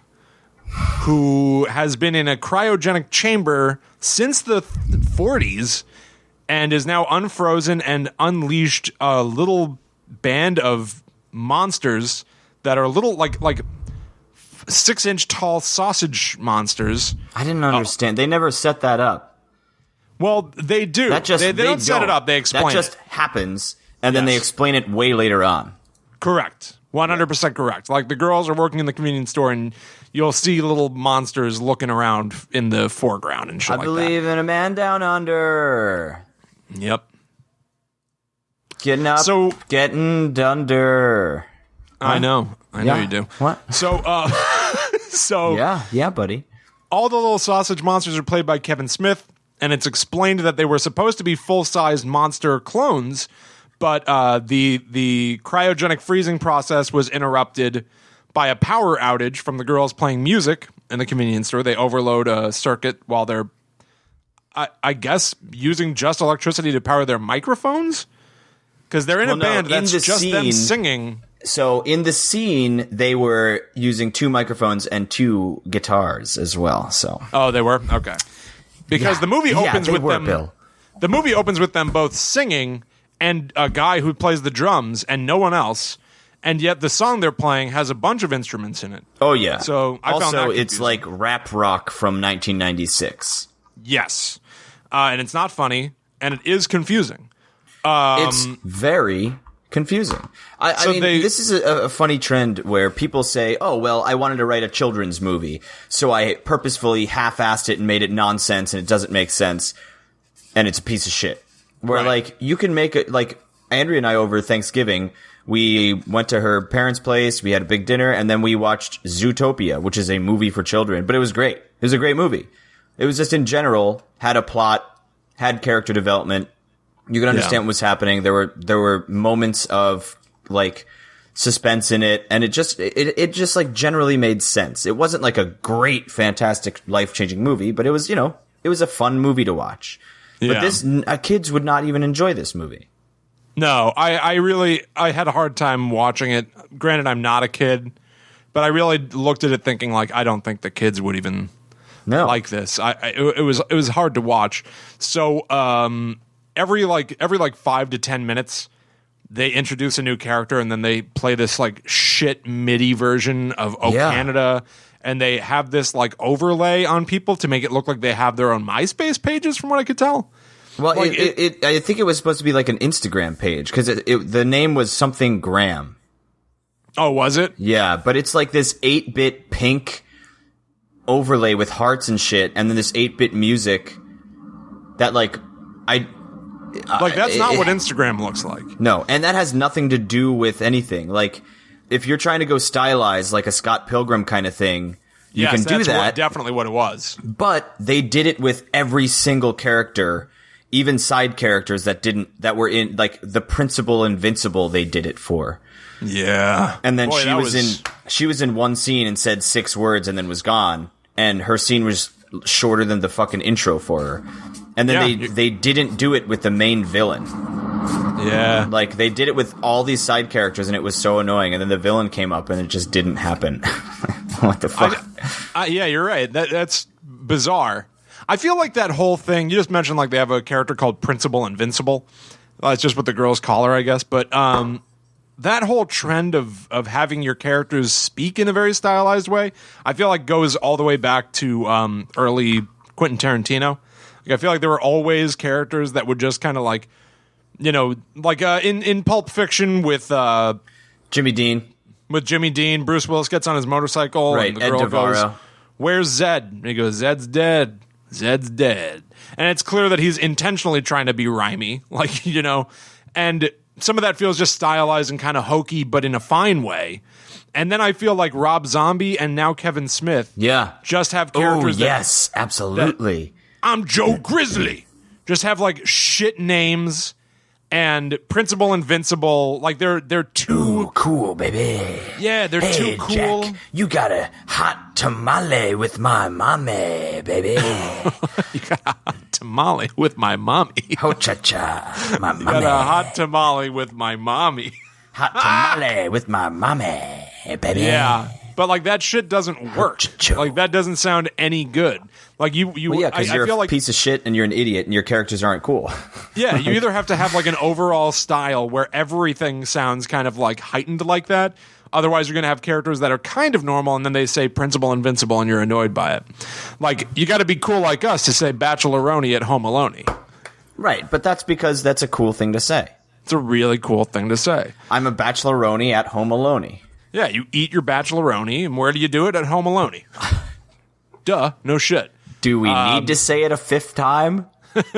who has been in a cryogenic chamber since the 40s and is now unfrozen and unleashed a little band of monsters that are little like 6-inch tall sausage monsters. I didn't understand. They never set that up. Well, they do. They don't set it up. They explain that just happens, and then they explain it way later on. Correct. 100% correct. Like the girls are working in the convenience store, and you'll see little monsters looking around in the foreground and shit like that. I believe in a man down under. Yep. Getting up, getting under. Huh? I know you do. What? So yeah, buddy. All the little sausage monsters are played by Kevin Smith, and it's explained that they were supposed to be full-sized monster clones, but the cryogenic freezing process was interrupted by a power outage from the girls playing music in the convenience store. They overload a circuit while they're, I guess, using just electricity to power their microphones, because they're in a band that's just them singing. So in the scene, they were using 2 microphones and 2 guitars as well. So they were? Okay. Because the movie opens with them. Bill. The movie opens with them both singing and a guy who plays the drums and no one else. And yet the song they're playing has a bunch of instruments in it. Oh yeah. So I found that confusing. It's like rap rock from 1996. Yes. And it's not funny, and it is confusing. It's very confusing. I mean, this is a funny trend where people say, oh, well, I wanted to write a children's movie, so I purposefully half-assed it and made it nonsense, and it doesn't make sense, and it's a piece of shit. Where, like, you can make it, like, Andrea and I over Thanksgiving, we went to her parents' place, we had a big dinner, and then we watched Zootopia, which is a movie for children, but it was great. It was a great movie. It was just, in general, had a plot, had character development. You could understand what was happening. There were moments of like suspense in it, and it just like generally made sense. It wasn't like a great, fantastic, life-changing movie, but it was, it was a fun movie to watch. Yeah. But kids would not even enjoy this movie. No, I had a hard time watching it. Granted, I'm not a kid, but I really looked at it thinking like, I don't think the kids would even like this. It was hard to watch. So, every 5 to 10 minutes, they introduce a new character, and then they play this like shit MIDI version of Canada, and they have this like overlay on people to make it look like they have their own MySpace pages, from what I could tell. Well, like I think it was supposed to be like an Instagram page, because the name was something Graham. Oh, was it? Yeah, but it's like this 8-bit pink overlay with hearts and shit, and then this 8-bit music that like that's not what Instagram looks like. No, and that has nothing to do with anything. Like, if you're trying to go stylized, like a Scott Pilgrim kind of thing, you can do that. That's definitely what it was. But they did it with every single character, even side characters that were in, like, the principal Invincible, they did it for. Yeah. And then she was in one scene and said 6 words and then was gone. And her scene was shorter than the fucking intro for her. And then they didn't do it with the main villain. Yeah. Like, they did it with all these side characters, and it was so annoying. And then the villain came up, and it just didn't happen. What the fuck? Yeah, you're right. That's bizarre. I feel like that whole thing, you just mentioned, like, they have a character called Principal Invincible. It's just what the girls call her, I guess. But that whole trend of having your characters speak in a very stylized way, I feel like goes all the way back to early Quentin Tarantino. I feel like there were always characters that would just kind of like, like in Pulp Fiction with Jimmy Dean. With Jimmy Dean, Bruce Willis gets on his motorcycle, right? And the girl goes, "Where's Zed?" And he goes, "Zed's dead. Zed's dead." And it's clear that he's intentionally trying to be rhymey, like and some of that feels just stylized and kind of hokey, but in a fine way. And then I feel like Rob Zombie and now Kevin Smith, just have characters. Yes, absolutely. I'm Joe Grizzly. just have like shit names. And Principal Invincible, like they're too Ooh, cool, baby. Yeah, they're too cool. Jack, you got a hot tamale with my mommy, baby. You got a hot tamale with my mommy. Ho cha cha, my mommy. You got a hot tamale with my mommy. Hot tamale with my mommy, baby. Yeah, but like that shit doesn't work. Like that doesn't sound any good. Like you well, yeah, because you're I feel a like, piece of shit and you're an idiot and your characters aren't cool. Yeah, you either have to have like an overall style where everything sounds kind of like heightened like that. Otherwise, you're going to have characters that are kind of normal, and then they say Principal Invincible, and you're annoyed by it. Like, you got to be cool like us to say Bacheloroni at Home Alone. Right, but that's because that's a cool thing to say. It's a really cool thing to say. I'm a Bacheloroni at Home Alone. Yeah, you eat your Bacheloroni, and where do you do it? At Home Alone. Duh, no shit. Do we need to say it a fifth time?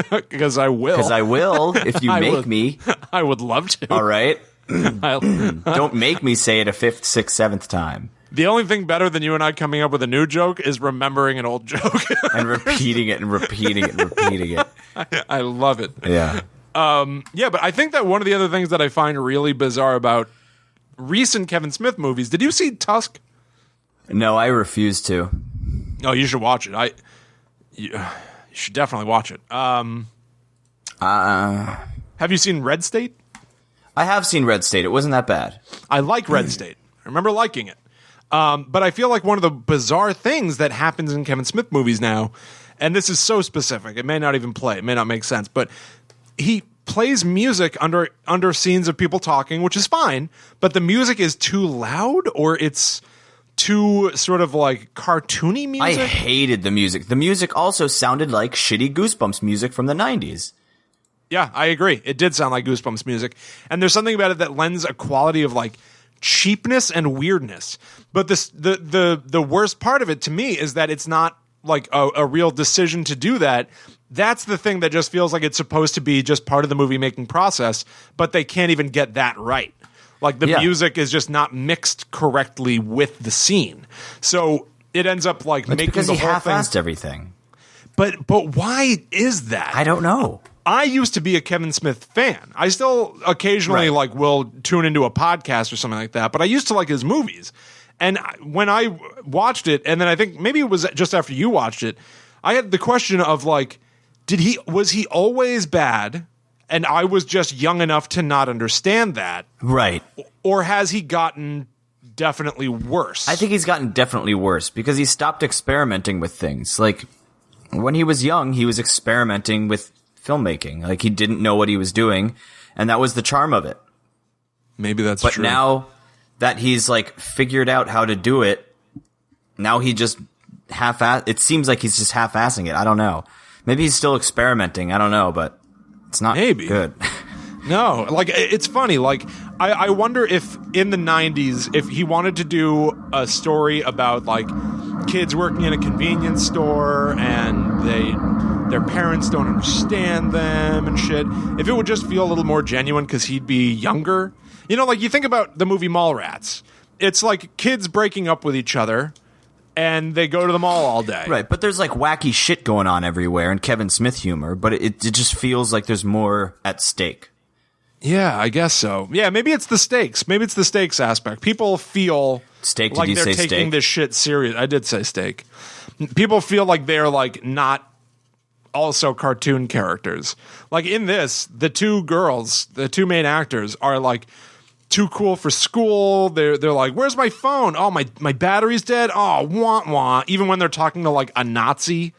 Because I will. Because I will, if you make me. I would love to. All right? Don't make me say it a fifth, sixth, seventh time. The only thing better than you and I coming up with a new joke is remembering an old joke. And repeating it and repeating it and repeating it. I love it. Yeah. Yeah, but I think that one of the other things that I find really bizarre about recent Kevin Smith movies, did you see Tusk? No, I refuse to. Oh, you should watch it. You should definitely watch it. Have you seen Red State? I have seen Red State. It wasn't that bad. I like Red State. I remember liking it. But I feel like one of the bizarre things that happens in Kevin Smith movies now, and this is so specific, it may not even play, it may not make sense, but he plays music under scenes of people talking, which is fine, but the music is too loud, or it's too sort of like cartoony music. I hated the music. The music also sounded like shitty Goosebumps music from the 90s. Yeah, I agree. It did sound like Goosebumps music. And there's something about it that lends a quality of like cheapness and weirdness. But the worst part of it to me is that it's not like a real decision to do that. That's the thing that just feels like it's supposed to be just part of the movie making process, but they can't even get that right. Like the music is just not mixed correctly with the scene. So it ends up like That's making because the he whole half-assed thing. everything. But why is that? I don't know. I used to be a Kevin Smith fan. I still occasionally like will tune into a podcast or something like that, but I used to like his movies. And when I watched it, and then I think maybe it was just after you watched it, I had the question of like, was he always bad? And I was just young enough to not understand that. Right. Or has he gotten definitely worse? I think he's gotten definitely worse because he stopped experimenting with things. Like, when he was young, he was experimenting with filmmaking. Like, he didn't know what he was doing, and that was the charm of it. Maybe that's true. But now that he's, like, figured out how to do it, now he just it seems like he's just half-assing it. I don't know. Maybe he's still experimenting. I don't know, but it's not good. No, like, it's funny. Like, I wonder if in the 90s, if he wanted to do a story about, like, kids working in a convenience store and their parents don't understand them and shit, if it would just feel a little more genuine because he'd be younger. You know, like, you think about the movie Mallrats. It's like kids breaking up with each other and they go to the mall all day. Right, but there's like wacky shit going on everywhere and Kevin Smith humor, but it just feels like there's more at stake. Yeah, I guess so. Yeah, maybe it's the stakes. Maybe it's the stakes aspect. People feel steak, like they're taking steak? This shit serious. I did say steak. People feel like they're like not also cartoon characters. Like in this, the two girls, the two main actors are like too cool for school. They're like, where's my phone? Oh, my battery's dead. Oh, wah wah. Even when they're talking to like a Nazi,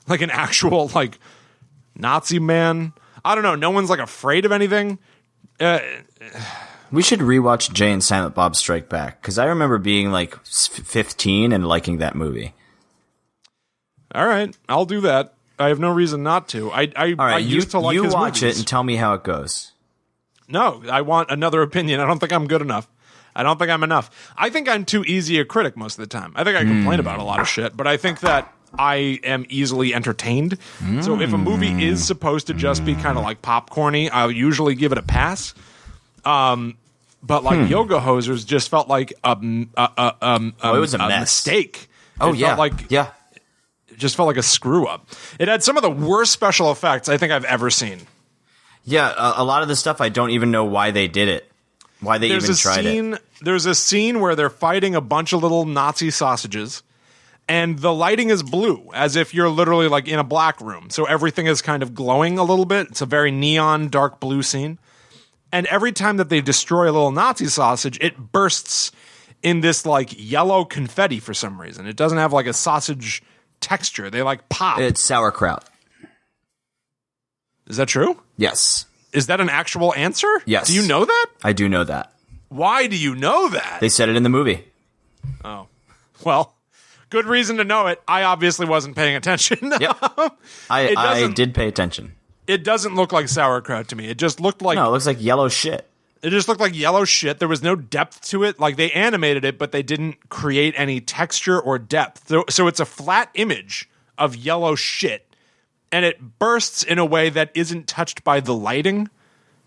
like an actual like Nazi man. I don't know. No one's like afraid of anything. We should rewatch Jay and Silent Bob Strike Back because I remember being like 15 and liking that movie. All right, I'll do that. I have no reason not to. I used to like his movies. You watch it and tell me how it goes. No, I want another opinion. I don't think I'm good enough. I don't think I'm enough. I think I'm too easy a critic most of the time. I think I complain about a lot of shit, but I think that I am easily entertained. So if a movie is supposed to just be kind of like popcorny, I'll usually give it a pass. But like Yoga Hosers just felt like it was a mess. mistake. Oh, it felt like It just felt like a screw up. It had some of the worst special effects I think I've ever seen. Yeah, a lot of the stuff I don't even know why they did it. Why they even tried it. There's a scene where they're fighting a bunch of little Nazi sausages, and the lighting is blue, as if you're literally like in a black room. So everything is kind of glowing a little bit. It's a very neon, dark blue scene. And every time that they destroy a little Nazi sausage, it bursts in this like yellow confetti for some reason. It doesn't have like a sausage texture. They like pop. It's sauerkraut. Is that true? Yes. Is that an actual answer? Yes. Do you know that? I do know that. Why do you know that? They said it in the movie. Oh. Well, good reason to know it. I obviously wasn't paying attention. Yep. I did pay attention. It doesn't look like sauerkraut to me. It just looked like... No, it looks like yellow shit. It just looked like yellow shit. There was no depth to it. Like, they animated it, but they didn't create any texture or depth. So it's a flat image of yellow shit, and it bursts in a way that isn't touched by the lighting,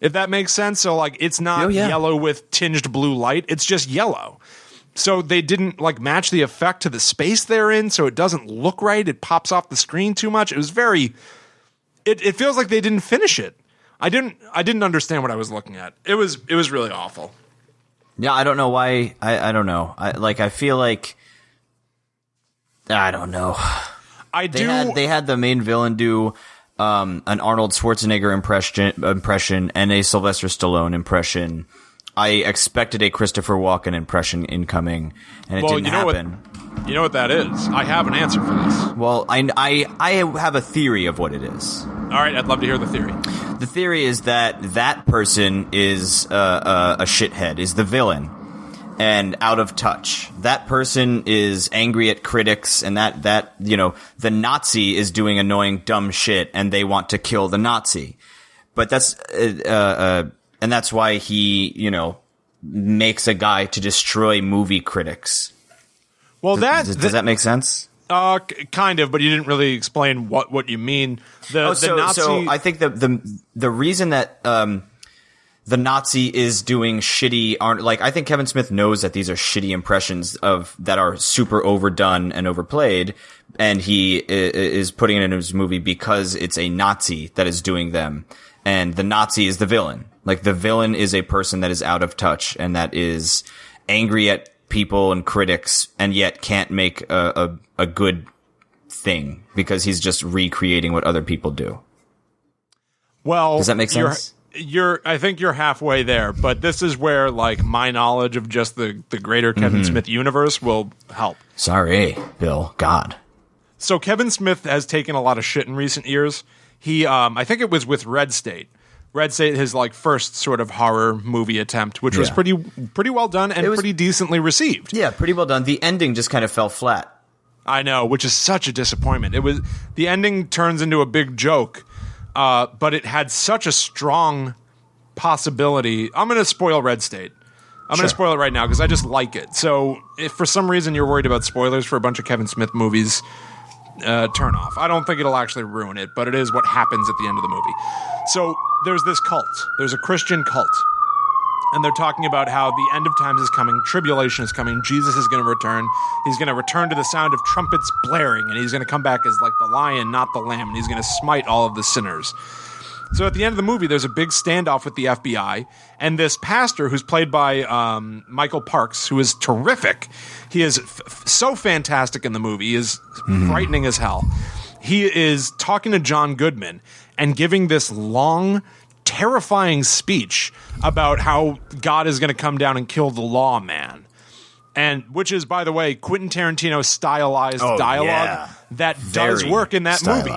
if that makes sense. So, like, it's not yellow with tinged blue light. It's just yellow. So they didn't, like, match the effect to the space they're in, so it doesn't look right. It pops off the screen too much. It was very... It feels like they didn't finish it. I didn't understand what I was looking at. It was really awful. Yeah, I don't know why. I don't know. I feel like I don't know. They had the main villain do an Arnold Schwarzenegger impression and a Sylvester Stallone impression. I expected a Christopher Walken impression incoming, and it didn't happen. You know what that is? I have an answer for this. Well, I have a theory of what it is. All right, I'd love to hear the theory. The theory is that person is a shithead, is the villain, and out of touch. That person is angry at critics, and that the Nazi is doing annoying dumb shit, and they want to kill the Nazi. But that's and that's why he makes a guy to destroy movie critics. Well, does that make sense? Kind of, but you didn't really explain what you mean. The Nazi... So I think the reason that the Nazi is doing shitty I think Kevin Smith knows that these are shitty impressions that are super overdone and overplayed, and he is putting it in his movie because it's a Nazi that is doing them, and the Nazi is the villain. Like, the villain is a person that is out of touch and that is angry at people and critics, and yet can't make a good thing because he's just recreating what other people do. Well, does that make sense? I think you're halfway there, but this is where like my knowledge of just the greater Kevin Smith universe will help. Sorry, Bill. God. So Kevin Smith has taken a lot of shit in recent years. He, I think it was with Red State. Red State, his like first sort of horror movie attempt, which was pretty well done and pretty decently received. Yeah, pretty well done. The ending just kind of fell flat. I know, which is such a disappointment. The ending turns into a big joke, but it had such a strong possibility. I'm going to spoil Red State. I'm going to spoil it right now because I just like it. So if for some reason you're worried about spoilers for a bunch of Kevin Smith movies, turn off. I don't think it'll actually ruin it, but it is what happens at the end of the movie. So there's this cult. There's a Christian cult. And they're talking about how the end of times is coming, tribulation is coming, Jesus is going to return. He's going to return to the sound of trumpets blaring, and he's going to come back as like the lion, not the lamb, and he's going to smite all of the sinners. So at the end of the movie, there's a big standoff with the FBI, and this pastor, who's played by Michael Parks, who is terrific. He is so fantastic in the movie. He is frightening as hell. He is talking to John Goodman and giving this long, terrifying speech about how God is going to come down and kill the lawman. And which is, by the way, Quentin Tarantino stylized dialogue that does work in that movie.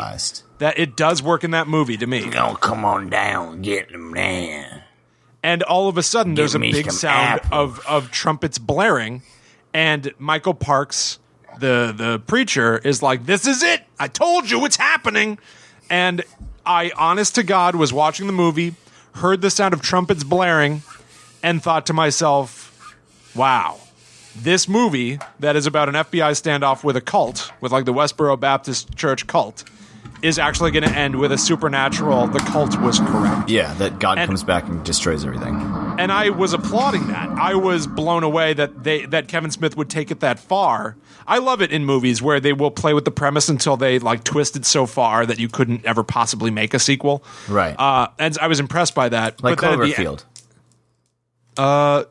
That it does work in that movie to me. Oh, come on down, get them down. And all of a sudden, there's a big sound of trumpets blaring, and Michael Parks, the preacher, is like, "This is it! I told you it's happening!" And I, honest to God, was watching the movie, heard the sound of trumpets blaring, and thought to myself, wow, this movie that is about an FBI standoff with a cult, with like the Westboro Baptist Church cult, is actually going to end with a supernatural, the cult was correct. Yeah, that God comes back and destroys everything. And I was applauding that. I was blown away that Kevin Smith would take it that far. I love it in movies where they will play with the premise until they like twist it so far that you couldn't ever possibly make a sequel. Right. And I was impressed by that. Like but then Cloverfield.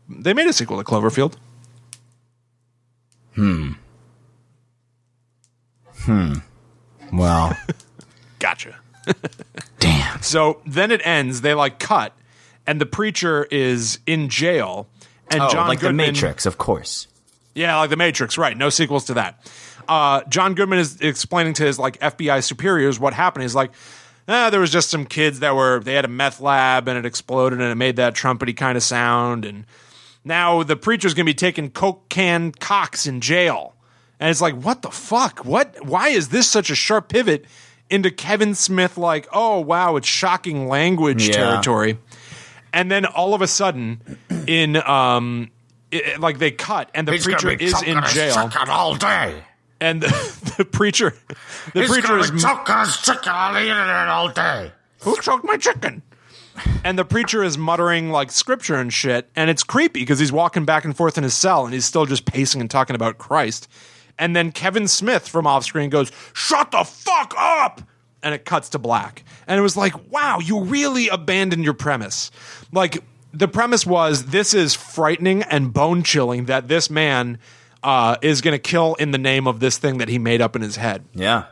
They made a sequel to Cloverfield. Wow. Gotcha. Damn. So then it ends. They like cut, and the preacher is in jail. And John like Goodman, The Matrix, of course. Yeah, like The Matrix, right. No sequels to that. John Goodman is explaining to his like FBI superiors what happened. He's like, there was just some kids they had a meth lab and it exploded and it made that trumpety kind of sound. And now the preacher's going to be taking Coke can cocks in jail. And it's like, what the fuck? Why is this such a sharp pivot into Kevin Smith? Like, oh, wow, it's shocking language territory. And then all of a sudden like they cut and the preacher is in jail all day. and the preacher is choking his chicken on the internet all day. who choked my chicken, and the preacher is muttering like scripture and shit, and it's creepy because he's walking back and forth in his cell and he's still just pacing and talking about Christ. And then Kevin Smith from off screen goes, "Shut the fuck up!" And it cuts to black. And it was like, wow, you really abandoned your premise. Like, the premise was, this is frightening and bone-chilling that this man is going to kill in the name of this thing that he made up in his head. Yeah.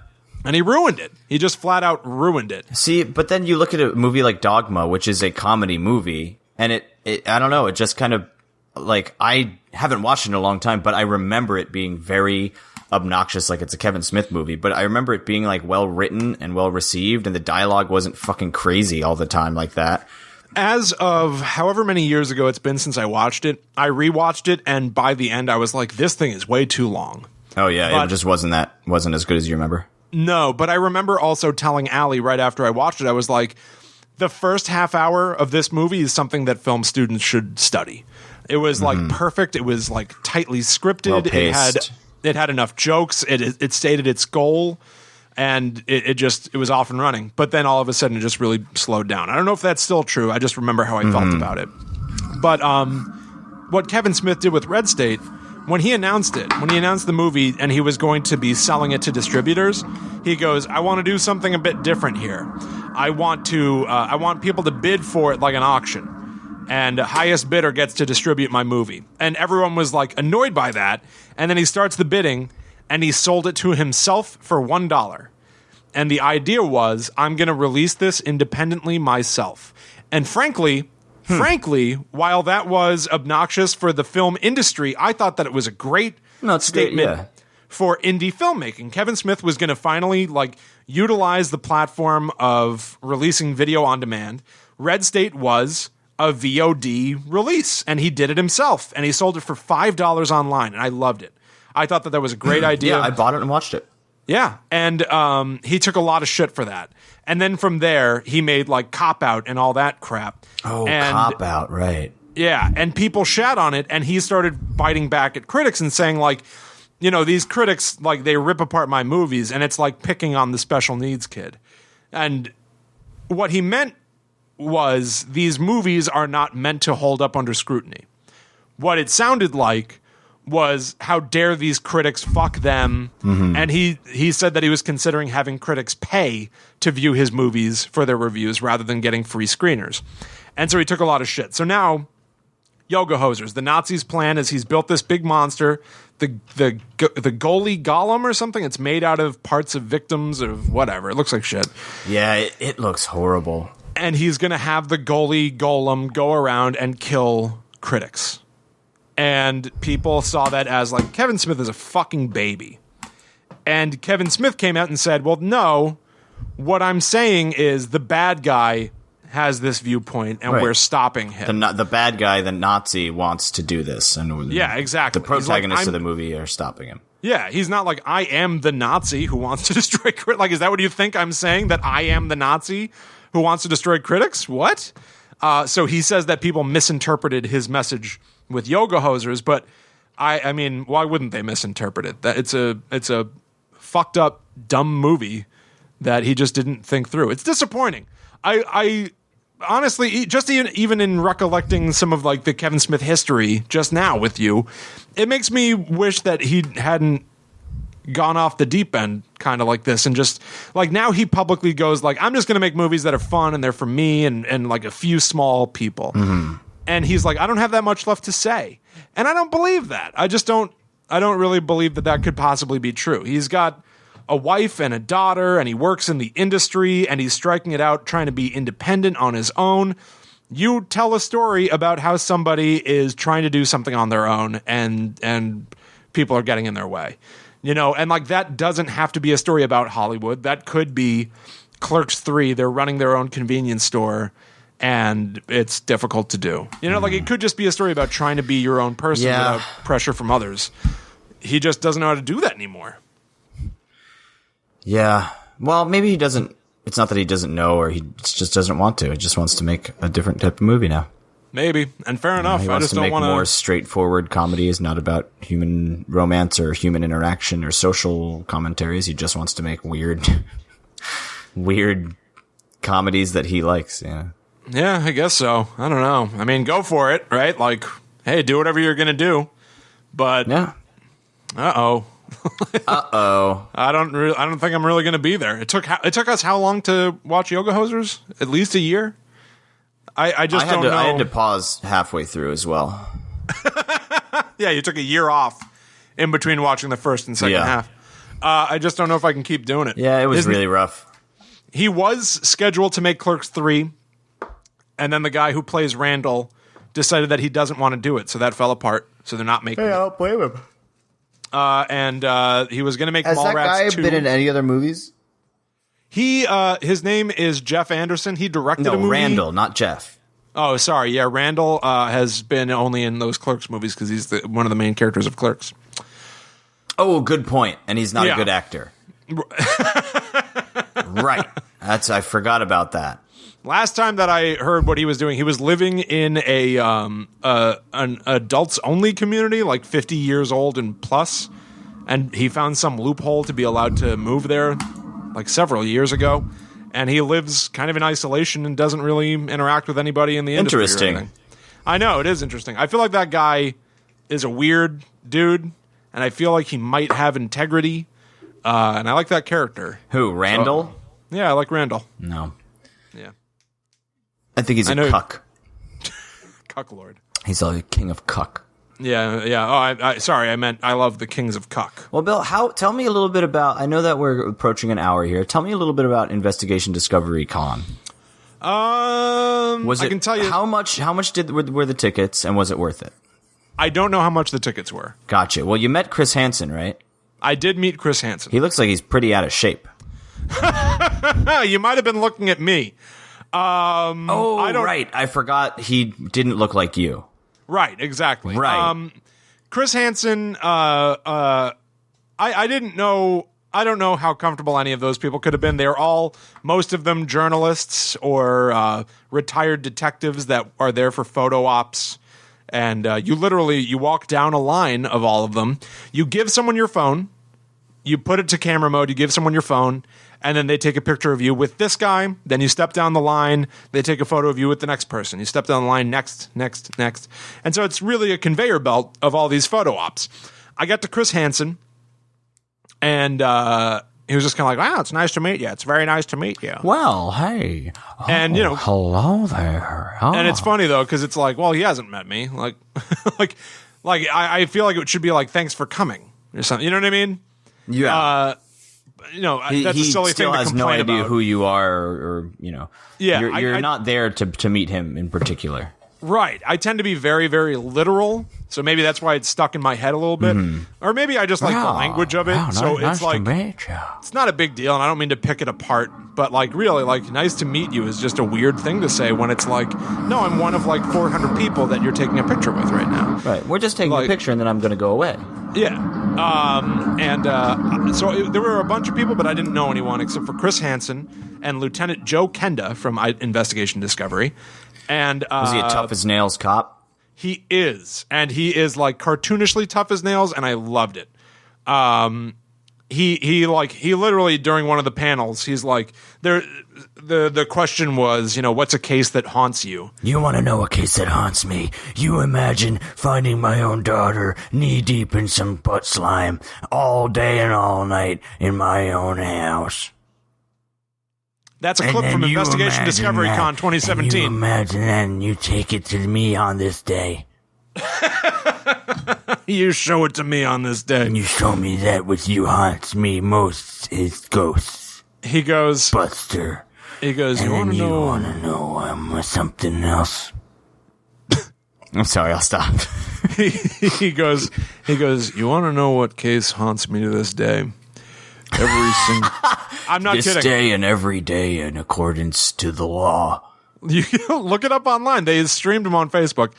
And he ruined it. He just flat out ruined it. See, but then you look at a movie like Dogma, which is a comedy movie, and it I don't know, it just kind of, like, I haven't watched it in a long time, but I remember it being very obnoxious, like it's a Kevin Smith movie, but I remember it being like well written and well received, and the dialogue wasn't fucking crazy all the time like that. As of however many years ago it's been since I watched it, I rewatched it, and by the end I was like, this thing is way too long. Oh yeah, but it just wasn't as good as you remember. No, but I remember also telling Allie right after I watched it, I was like, the first half hour of this movie is something that film students should study. It was like perfect. It was like tightly scripted. Well-paced. It had enough jokes. It stated its goal, and it was off and running. But then all of a sudden, it just really slowed down. I don't know if that's still true. I just remember how I felt about it. But what Kevin Smith did with Red State, when he announced the movie, and he was going to be selling it to distributors, he goes, "I want to do something a bit different here. I want people to bid for it like an auction. And highest bidder gets to distribute my movie." And everyone was like annoyed by that. And then he starts the bidding, and he sold it to himself for $1. And the idea was, I'm going to release this independently myself. And frankly, while that was obnoxious for the film industry, I thought that it was a great statement for indie filmmaking. Kevin Smith was going to finally like utilize the platform of releasing video on demand. Red State was a VOD release, and he did it himself, and he sold it for $5 online, and I loved it. I thought that was a great idea. Yeah, I bought it and watched it. Yeah, and he took a lot of shit for that. And then from there, he made like Cop Out and all that crap. Oh, and, Cop Out, right. Yeah, and people shat on it, and he started biting back at critics and saying like, you know, these critics, like, they rip apart my movies, and it's like picking on the special needs kid. And what he meant was these movies are not meant to hold up under scrutiny. What it sounded like was, how dare these critics fuck them. And he said that he was considering having critics pay to view his movies for their reviews rather than getting free screeners. And so he took a lot of shit. So now, Yoga Hosers, the Nazis' plan is he's built this big monster, the goalie golem or something. It's made out of parts of victims of whatever. It looks like shit. Yeah, it looks horrible. And he's going to have the goalie golem go around and kill critics. And people saw that as like, Kevin Smith is a fucking baby. And Kevin Smith came out and said, well, no, what I'm saying is the bad guy has this viewpoint, and we're stopping him. The bad guy, the Nazi, wants to do this. And yeah, exactly. The protagonists of the movie are stopping him. Yeah, he's not like, I am the Nazi who wants to destroy critics. Like, is that what you think I'm saying? That I am the Nazi who wants to destroy critics? What? So he says that people misinterpreted his message with Yoga Hosers, but I mean, why wouldn't they misinterpret it? That it's a fucked up, dumb movie that he just didn't think through. It's disappointing. I honestly, just even in recollecting some of like the Kevin Smith history just now with you, it makes me wish that he hadn't gone off the deep end kind of like this, and just like now he publicly goes like, I'm just going to make movies that are fun and they're for me and like a few small people. And he's like, I don't have that much left to say. And I don't believe that. I don't really believe that could possibly be true. He's got a wife and a daughter, and he works in the industry, and he's striking it out, trying to be independent on his own. You tell a story about how somebody is trying to do something on their own, and people are getting in their way. And like that doesn't have to be a story about Hollywood. That could be Clerks 3. They're running their own convenience store, and it's difficult to do. Like it could just be a story about trying to be your own person without pressure from others. He just doesn't know how to do that anymore. Yeah. Well, maybe he doesn't. It's not that he doesn't know, or he just doesn't want to. He just wants to make a different type of movie now. Maybe. And fair enough. He wants I just to don't make want to. more straightforward comedies, not about human romance or human interaction or social commentaries. He just wants to make weird comedies that he likes. Yeah. Yeah, I guess so. I don't know. I mean, go for it, right? Like, hey, do whatever you're going to do. But yeah. Uh-oh. Uh-oh. I don't think I'm really going to be there. It took us how long to watch Yoga Hosers? At least a year? I don't know. I had to pause halfway through as well. Yeah, you took a year off in between watching the first and second half. I just don't know if I can keep doing it. Yeah, it was really rough. He was scheduled to make Clerks 3, and then the guy who plays Randall decided that he doesn't want to do it, so that fell apart. So they're not making it. I don't blame him. And he was going to make Mallrats 2. Has that guy been in any other movies? His name is Jeff Anderson. He directed a movie. No, Randall, not Jeff. Oh, sorry. Yeah, Randall has been only in those Clerks movies because he's one of the main characters of Clerks. Oh, good point. And he's not a good actor. Right. I forgot about that. Last time that I heard what he was doing, he was living in an adults only community, like 50 years old and plus, and he found some loophole to be allowed to move there, like several years ago, and he lives kind of in isolation and doesn't really interact with anybody in the industry. Interesting. I know, it is interesting. I feel like that guy is a weird dude, and I feel like he might have integrity, and I like that character. Who, Randall? Yeah, I like Randall. No. Yeah. I think he's a cuck. Cuck lord. He's a king of cuck. Yeah. Oh, sorry, I meant I love the kings of cuck. Well, Bill, tell me a little bit about, I know that we're approaching an hour here. Tell me a little bit about Investigation Discovery Con. I can tell you. How much were the tickets, and was it worth it? I don't know how much the tickets were. Gotcha. Well, you met Chris Hansen, right? I did meet Chris Hansen. He looks like he's pretty out of shape. You might have been looking at me. Right. I forgot he didn't look like you. Right, exactly. Right. Chris Hansen, I didn't know. I don't know how comfortable any of those people could have been. They're most of them journalists or retired detectives that are there for photo ops. And you walk down a line of all of them. You give someone your phone. You put it to camera mode. You give someone your phone. And then they take a picture of you with this guy. Then you step down the line. They take a photo of you with the next person. You step down the line, next. And so it's really a conveyor belt of all these photo ops. I got to Chris Hansen, and he was just kind of like, wow, it's nice to meet you. It's very nice to meet you. Well, hey. Oh, and, hello there. Oh. And it's funny, though, because it's like, well, he hasn't met me. Like, I feel like it should be like, thanks for coming or something. You know what I mean? Yeah. That's a silly thing to complain about. He still has no idea who you are, or Yeah, you're not there to meet him in particular. Right. I tend to be very, very literal, so maybe that's why it's stuck in my head a little bit. Mm-hmm. Or maybe I just like the language of it. So nice it's like, to meet you. It's not a big deal, and I don't mean to pick it apart, but like really, like nice to meet you is just a weird thing to say when it's like, no, I'm one of like 400 people that you're taking a picture with right now. Right. We're just taking a picture, and then I'm going to go away. Yeah. So there were a bunch of people, but I didn't know anyone except for Chris Hansen and Lieutenant Joe Kenda from Investigation Discovery. And was he a tough as nails cop? He is, and he is like cartoonishly tough as nails, and I loved it. he literally during one of the panels, he's like, the question was, what's a case that haunts you? You want to know a case that haunts me? You imagine finding my own daughter knee deep in some butt slime all day and all night in my own house. That's a clip from Investigation Discovery Con 2017. And you imagine that and you take it to me on this day. You show it to me on this day. And you show me that what you haunts me most is ghosts. He goes, Buster. He goes, and you want to know? You want to know something else? I'm sorry, I'll stop. he goes, you want to know what case haunts me to this day? Every single... I'm not kidding. This day and every day in accordance to the law. You look it up online. They streamed him on Facebook.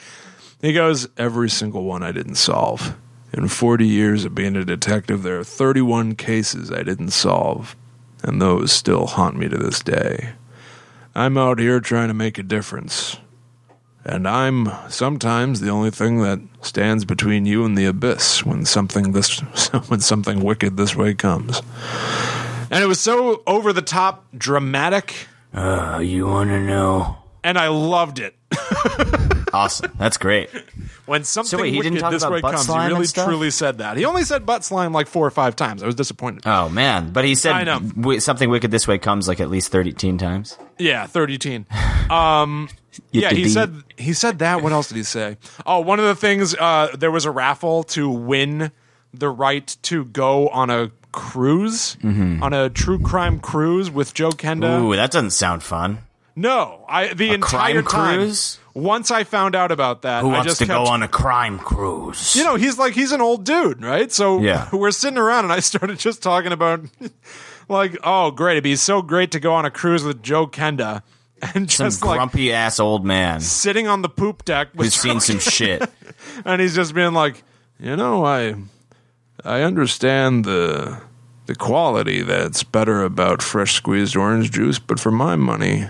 He goes, every single one I didn't solve. In 40 years of being a detective, there are 31 cases I didn't solve, and those still haunt me to this day. I'm out here trying to make a difference, and I'm sometimes the only thing that stands between you and the abyss when something wicked this way comes. And it was so over the top dramatic. You want to know? And I loved it. Awesome. That's great. When something wicked this way comes, he really truly said that. He only said butt slime like 4 or 5 times. I was disappointed. Oh, man. But he said something wicked this way comes like at least 13 times. Yeah, 13. Yeah, he said that. What else did he say? Oh, one of the things, there was a raffle to win the right to go on a cruise, on a true crime cruise with Joe Kenda. Ooh, that doesn't sound fun. No, the entire time. Cruise? Once I found out about that, who wants to go on a crime cruise? He's an old dude, right? So yeah. We're sitting around, and I started just talking about, like, oh, great, it'd be so great to go on a cruise with Joe Kenda, and just some grumpy ass old man sitting on the poop deck with who's seen some shit, and he's just being like, I understand the quality that's better about fresh squeezed orange juice, but for my money,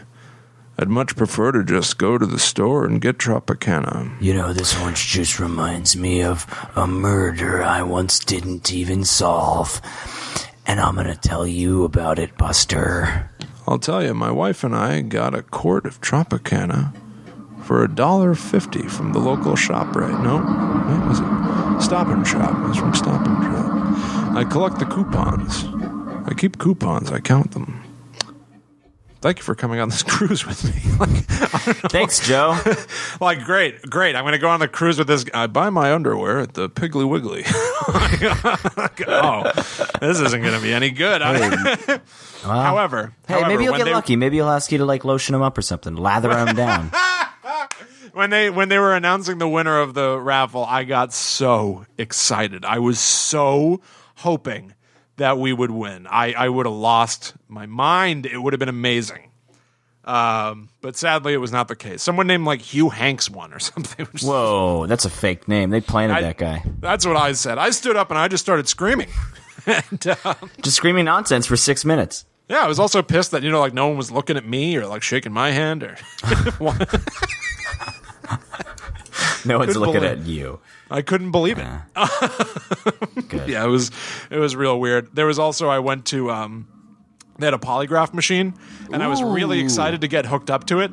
I'd much prefer to just go to the store and get Tropicana. This orange juice reminds me of a murder I once didn't even solve. And I'm going to tell you about it, Buster. I'll tell you, my wife and I got a quart of Tropicana for $1.50 from the local shop, right? No? What was it? Stop and Shop. It was from Stop and Shop. I collect the coupons. I keep coupons. I count them. Thank you for coming on this cruise with me. Thanks, Joe. Great. I'm going to go on the cruise with this guy. I buy my underwear at the Piggly Wiggly. This isn't going to be any good. However, maybe you'll get lucky. Maybe he'll ask you to lotion him up or something, lather him down. When they were announcing the winner of the raffle, I got so excited. I was so hoping that we would win. I would have lost my mind. It would have been amazing. But sadly, it was not the case. Someone named Hugh Hanks won or something. Whoa, that's a fake name. They planted that guy. That's what I said. I stood up and I just started screaming. Just screaming nonsense for 6 minutes. Yeah, I was also pissed that, no one was looking at me or shaking my hand or... No one's looking at you. I couldn't believe it. Good. Yeah, it was real weird. There was also, I went to, they had a polygraph machine, and I was really excited to get hooked up to it.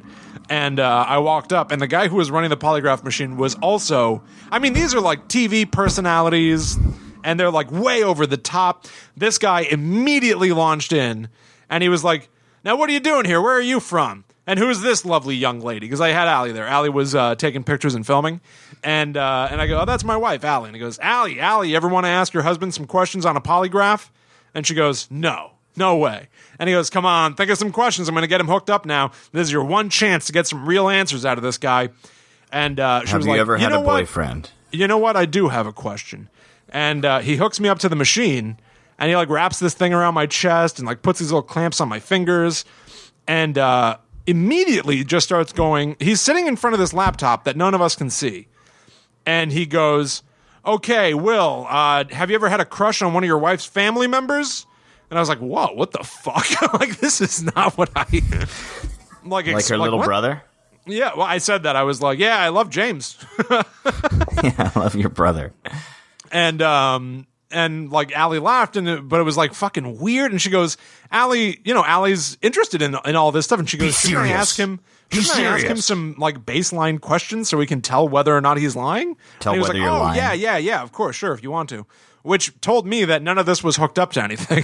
And I walked up, and the guy who was running the polygraph machine was also, these are TV personalities, and they're way over the top. This guy immediately launched in, and he was like, now what are you doing here? Where are you from? And who's this lovely young lady? Because I had Allie there. Allie was taking pictures and filming. And I go, oh, that's my wife, Allie. And he goes, Allie, you ever want to ask your husband some questions on a polygraph? And she goes, no way. And he goes, come on, think of some questions. I'm going to get him hooked up now. This is your one chance to get some real answers out of this guy. And she was like, have you ever had a boyfriend? You know what? I do have a question. And he hooks me up to the machine, and he wraps this thing around my chest and puts these little clamps on my fingers. And immediately just starts going, he's sitting in front of this laptop that none of us can see. And he goes, okay, Will, have you ever had a crush on one of your wife's family members? And I was like, whoa, what the fuck? This is not what I... her little brother? Yeah, well, I said that. I was like, yeah, I love James. Yeah, I love your brother. And and like Allie laughed, but it was like fucking weird. And she goes, Allie, Allie's interested in all this stuff. And she goes, shouldn't I ask him some like baseline questions so we can tell whether or not he's lying? Tell whether you're lying. Yeah, of course, sure, if you want to. Which told me that none of this was hooked up to anything,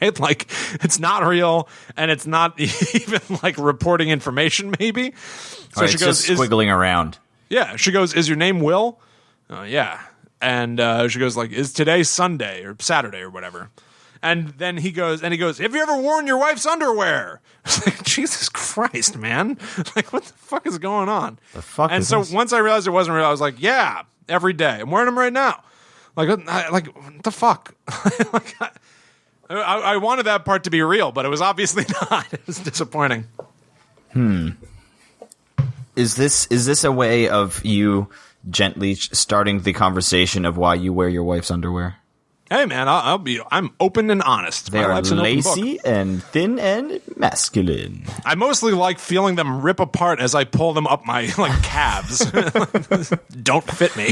right? Like, it's not real, and it's not even like reporting information, maybe. So she goes, just squiggling around. Yeah, she goes, is your name Will? Yeah. And she goes, like, is today Sunday or Saturday or whatever? And then he goes, have you ever worn your wife's underwear? It's like, Jesus Christ, man. Like, what the fuck is going on? And so once I realized it wasn't real, I was like, yeah, every day. I'm wearing them right now. Like what the fuck? Like, I wanted that part to be real, but it was obviously not. It was disappointing. Is this a way of you gently starting the conversation of why you wear your wife's underwear? Hey man, I'm open and honest. They are lacy and thin and masculine. I mostly like feeling them rip apart as I pull them up my calves. Don't fit me.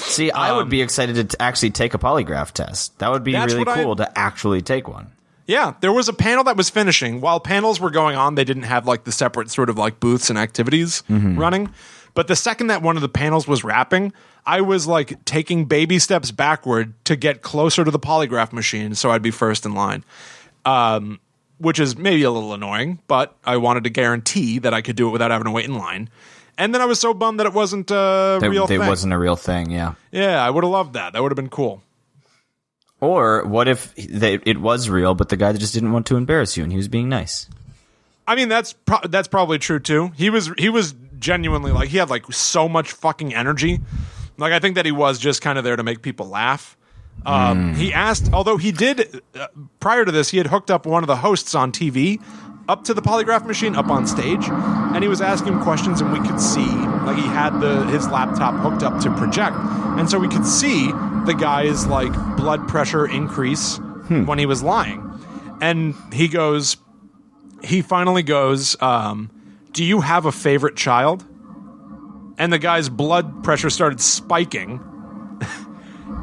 See, I would be excited to actually take a polygraph test. That would be really cool to actually take one. Yeah, there was a panel that was finishing. While panels were going on, they didn't have like the separate sort of like booths and activities running. But the second that one of the panels was wrapping, I was like taking baby steps backward to get closer to the polygraph machine so I'd be first in line, which is maybe a little annoying, but I wanted to guarantee that I could do it without having to wait in line. And then I was so bummed that it wasn't a real thing. It wasn't a real thing, yeah. Yeah, I would have loved that. That would have been cool. Or what if it was real, but the guy just didn't want to embarrass you and he was being nice? I mean, that's probably true too. He was genuinely like, he had like so much fucking energy. Like, I think that he was just kind of there to make people laugh. He asked, although he did prior to this, he had hooked up one of the hosts on TV up to the polygraph machine up on stage, and he was asking him questions, and we could see, like, he had his laptop hooked up to project, and so we could see the guy's like blood pressure increase when he was lying. And he finally goes, do you have a favorite child? And the guy's blood pressure started spiking.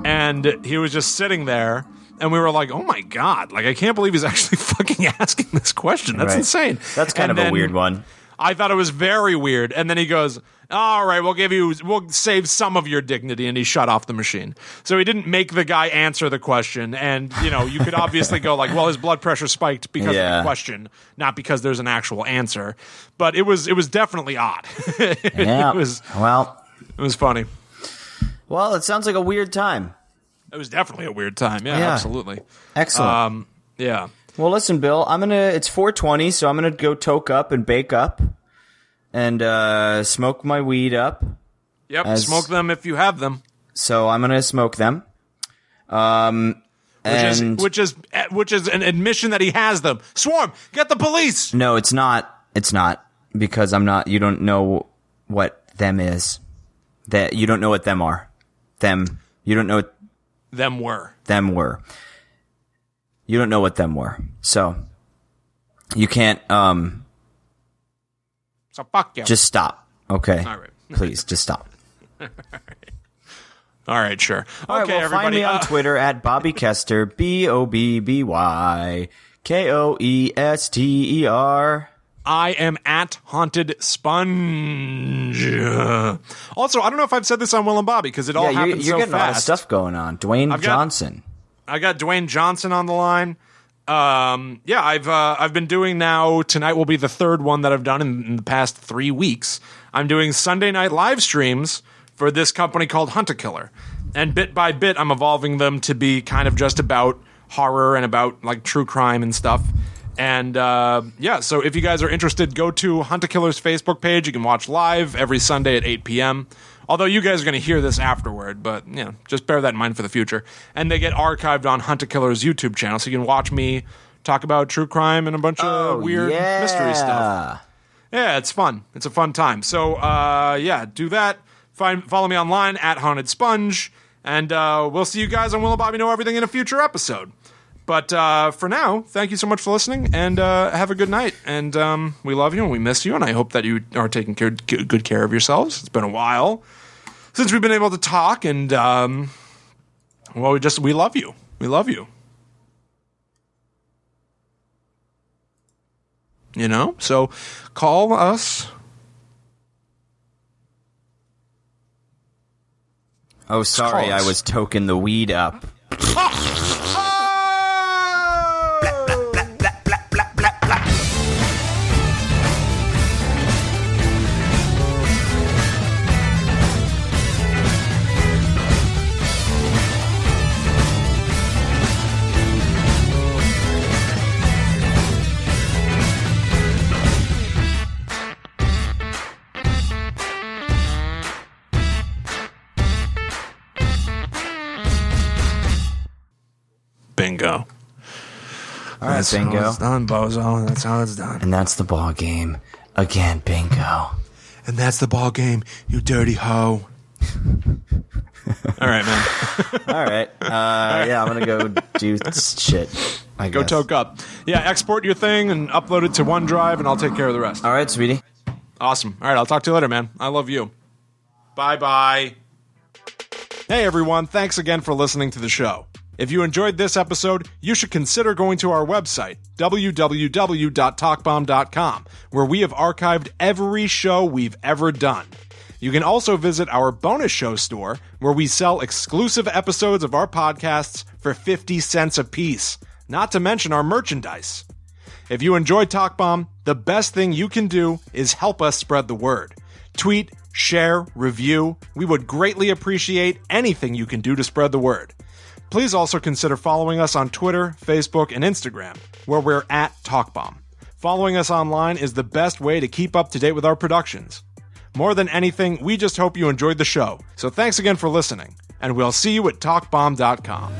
And he was just sitting there. And we were like, oh my God. Like, I can't believe he's actually fucking asking this question. That's insane. That's kind of a weird one. I thought it was very weird. And then he goes, all right, we'll save some of your dignity. And he shut off the machine. So he didn't make the guy answer the question. And, you could obviously go like, well, his blood pressure spiked because of the question, not because there's an actual answer. But it was definitely odd. Yeah. It was funny. Well, it sounds like a weird time. It was definitely a weird time. Yeah. Absolutely. Excellent. Yeah. Well, listen, Bill, it's 4:20, so I'm going to go toke up and bake up and smoke my weed up. Yep, smoke them if you have them. So I'm going to smoke them. Which is an admission that he has them. Swarm, get the police. No, it's not. It's not, because I'm not. You don't know what them is. That you don't know what them are. Them. You don't know what them were. Them were. You don't know what them were. So you can't So fuck you. Just stop. Okay. All right. Please, just stop. All right, sure. All right, well, everybody. Find me on Twitter at Bobby Kester, BOBBYKOESTER. I am at Haunted Sponge. Also, I don't know if I've said this on Will and Bobby because it all happened so fast. You're getting a lot of stuff going on. Dwayne Johnson. I got Dwayne Johnson on the line. I've been doing now. Tonight will be the third one that I've done in the past 3 weeks. I'm doing Sunday night live streams for this company called Hunt-A-Killer, and bit by bit, I'm evolving them to be kind of just about horror and about like true crime and stuff. And so if you guys are interested, go to Hunt-A-Killer's Facebook page. You can watch live every Sunday at 8 p.m. Although you guys are going to hear this afterward, but just bear that in mind for the future. And they get archived on Hunt-A-Killer's YouTube channel, so you can watch me talk about true crime and a bunch of weird mystery stuff. Yeah, it's fun. It's a fun time. So do that. Follow me online at Haunted Sponge, and we'll see you guys on Will and Bobby Know Everything in a future episode. But for now, thank you so much for listening, and have a good night. And we love you, and we miss you, and I hope that you are taking good care of yourselves. It's been a while since we've been able to talk, and Well, we love you. We love you. You know? So call us. Oh, sorry, I was toking the weed up. Bingo. All right, bingo. How it's done, bozo. That's how it's done. And that's the ball game. Again, bingo. And that's the ball game, you dirty hoe. All right, man. All right. Yeah, I'm going to go do shit. I Go guess. toke up. Yeah, export your thing and upload it to OneDrive, and I'll take care of the rest. All right, sweetie. Awesome. All right, I'll talk to you later, man. I love you. Bye-bye. Hey, everyone. Thanks again for listening to the show. If you enjoyed this episode, you should consider going to our website, www.talkbomb.com, where we have archived every show we've ever done. You can also visit our bonus show store, where we sell exclusive episodes of our podcasts for 50 cents a piece, not to mention our merchandise. If you enjoyed Talk Bomb, the best thing you can do is help us spread the word. Tweet, share, review. We would greatly appreciate anything you can do to spread the word. Please also consider following us on Twitter, Facebook, and Instagram, where we're at TalkBomb. Following us online is the best way to keep up to date with our productions. More than anything, we just hope you enjoyed the show. So thanks again for listening, and we'll see you at TalkBomb.com.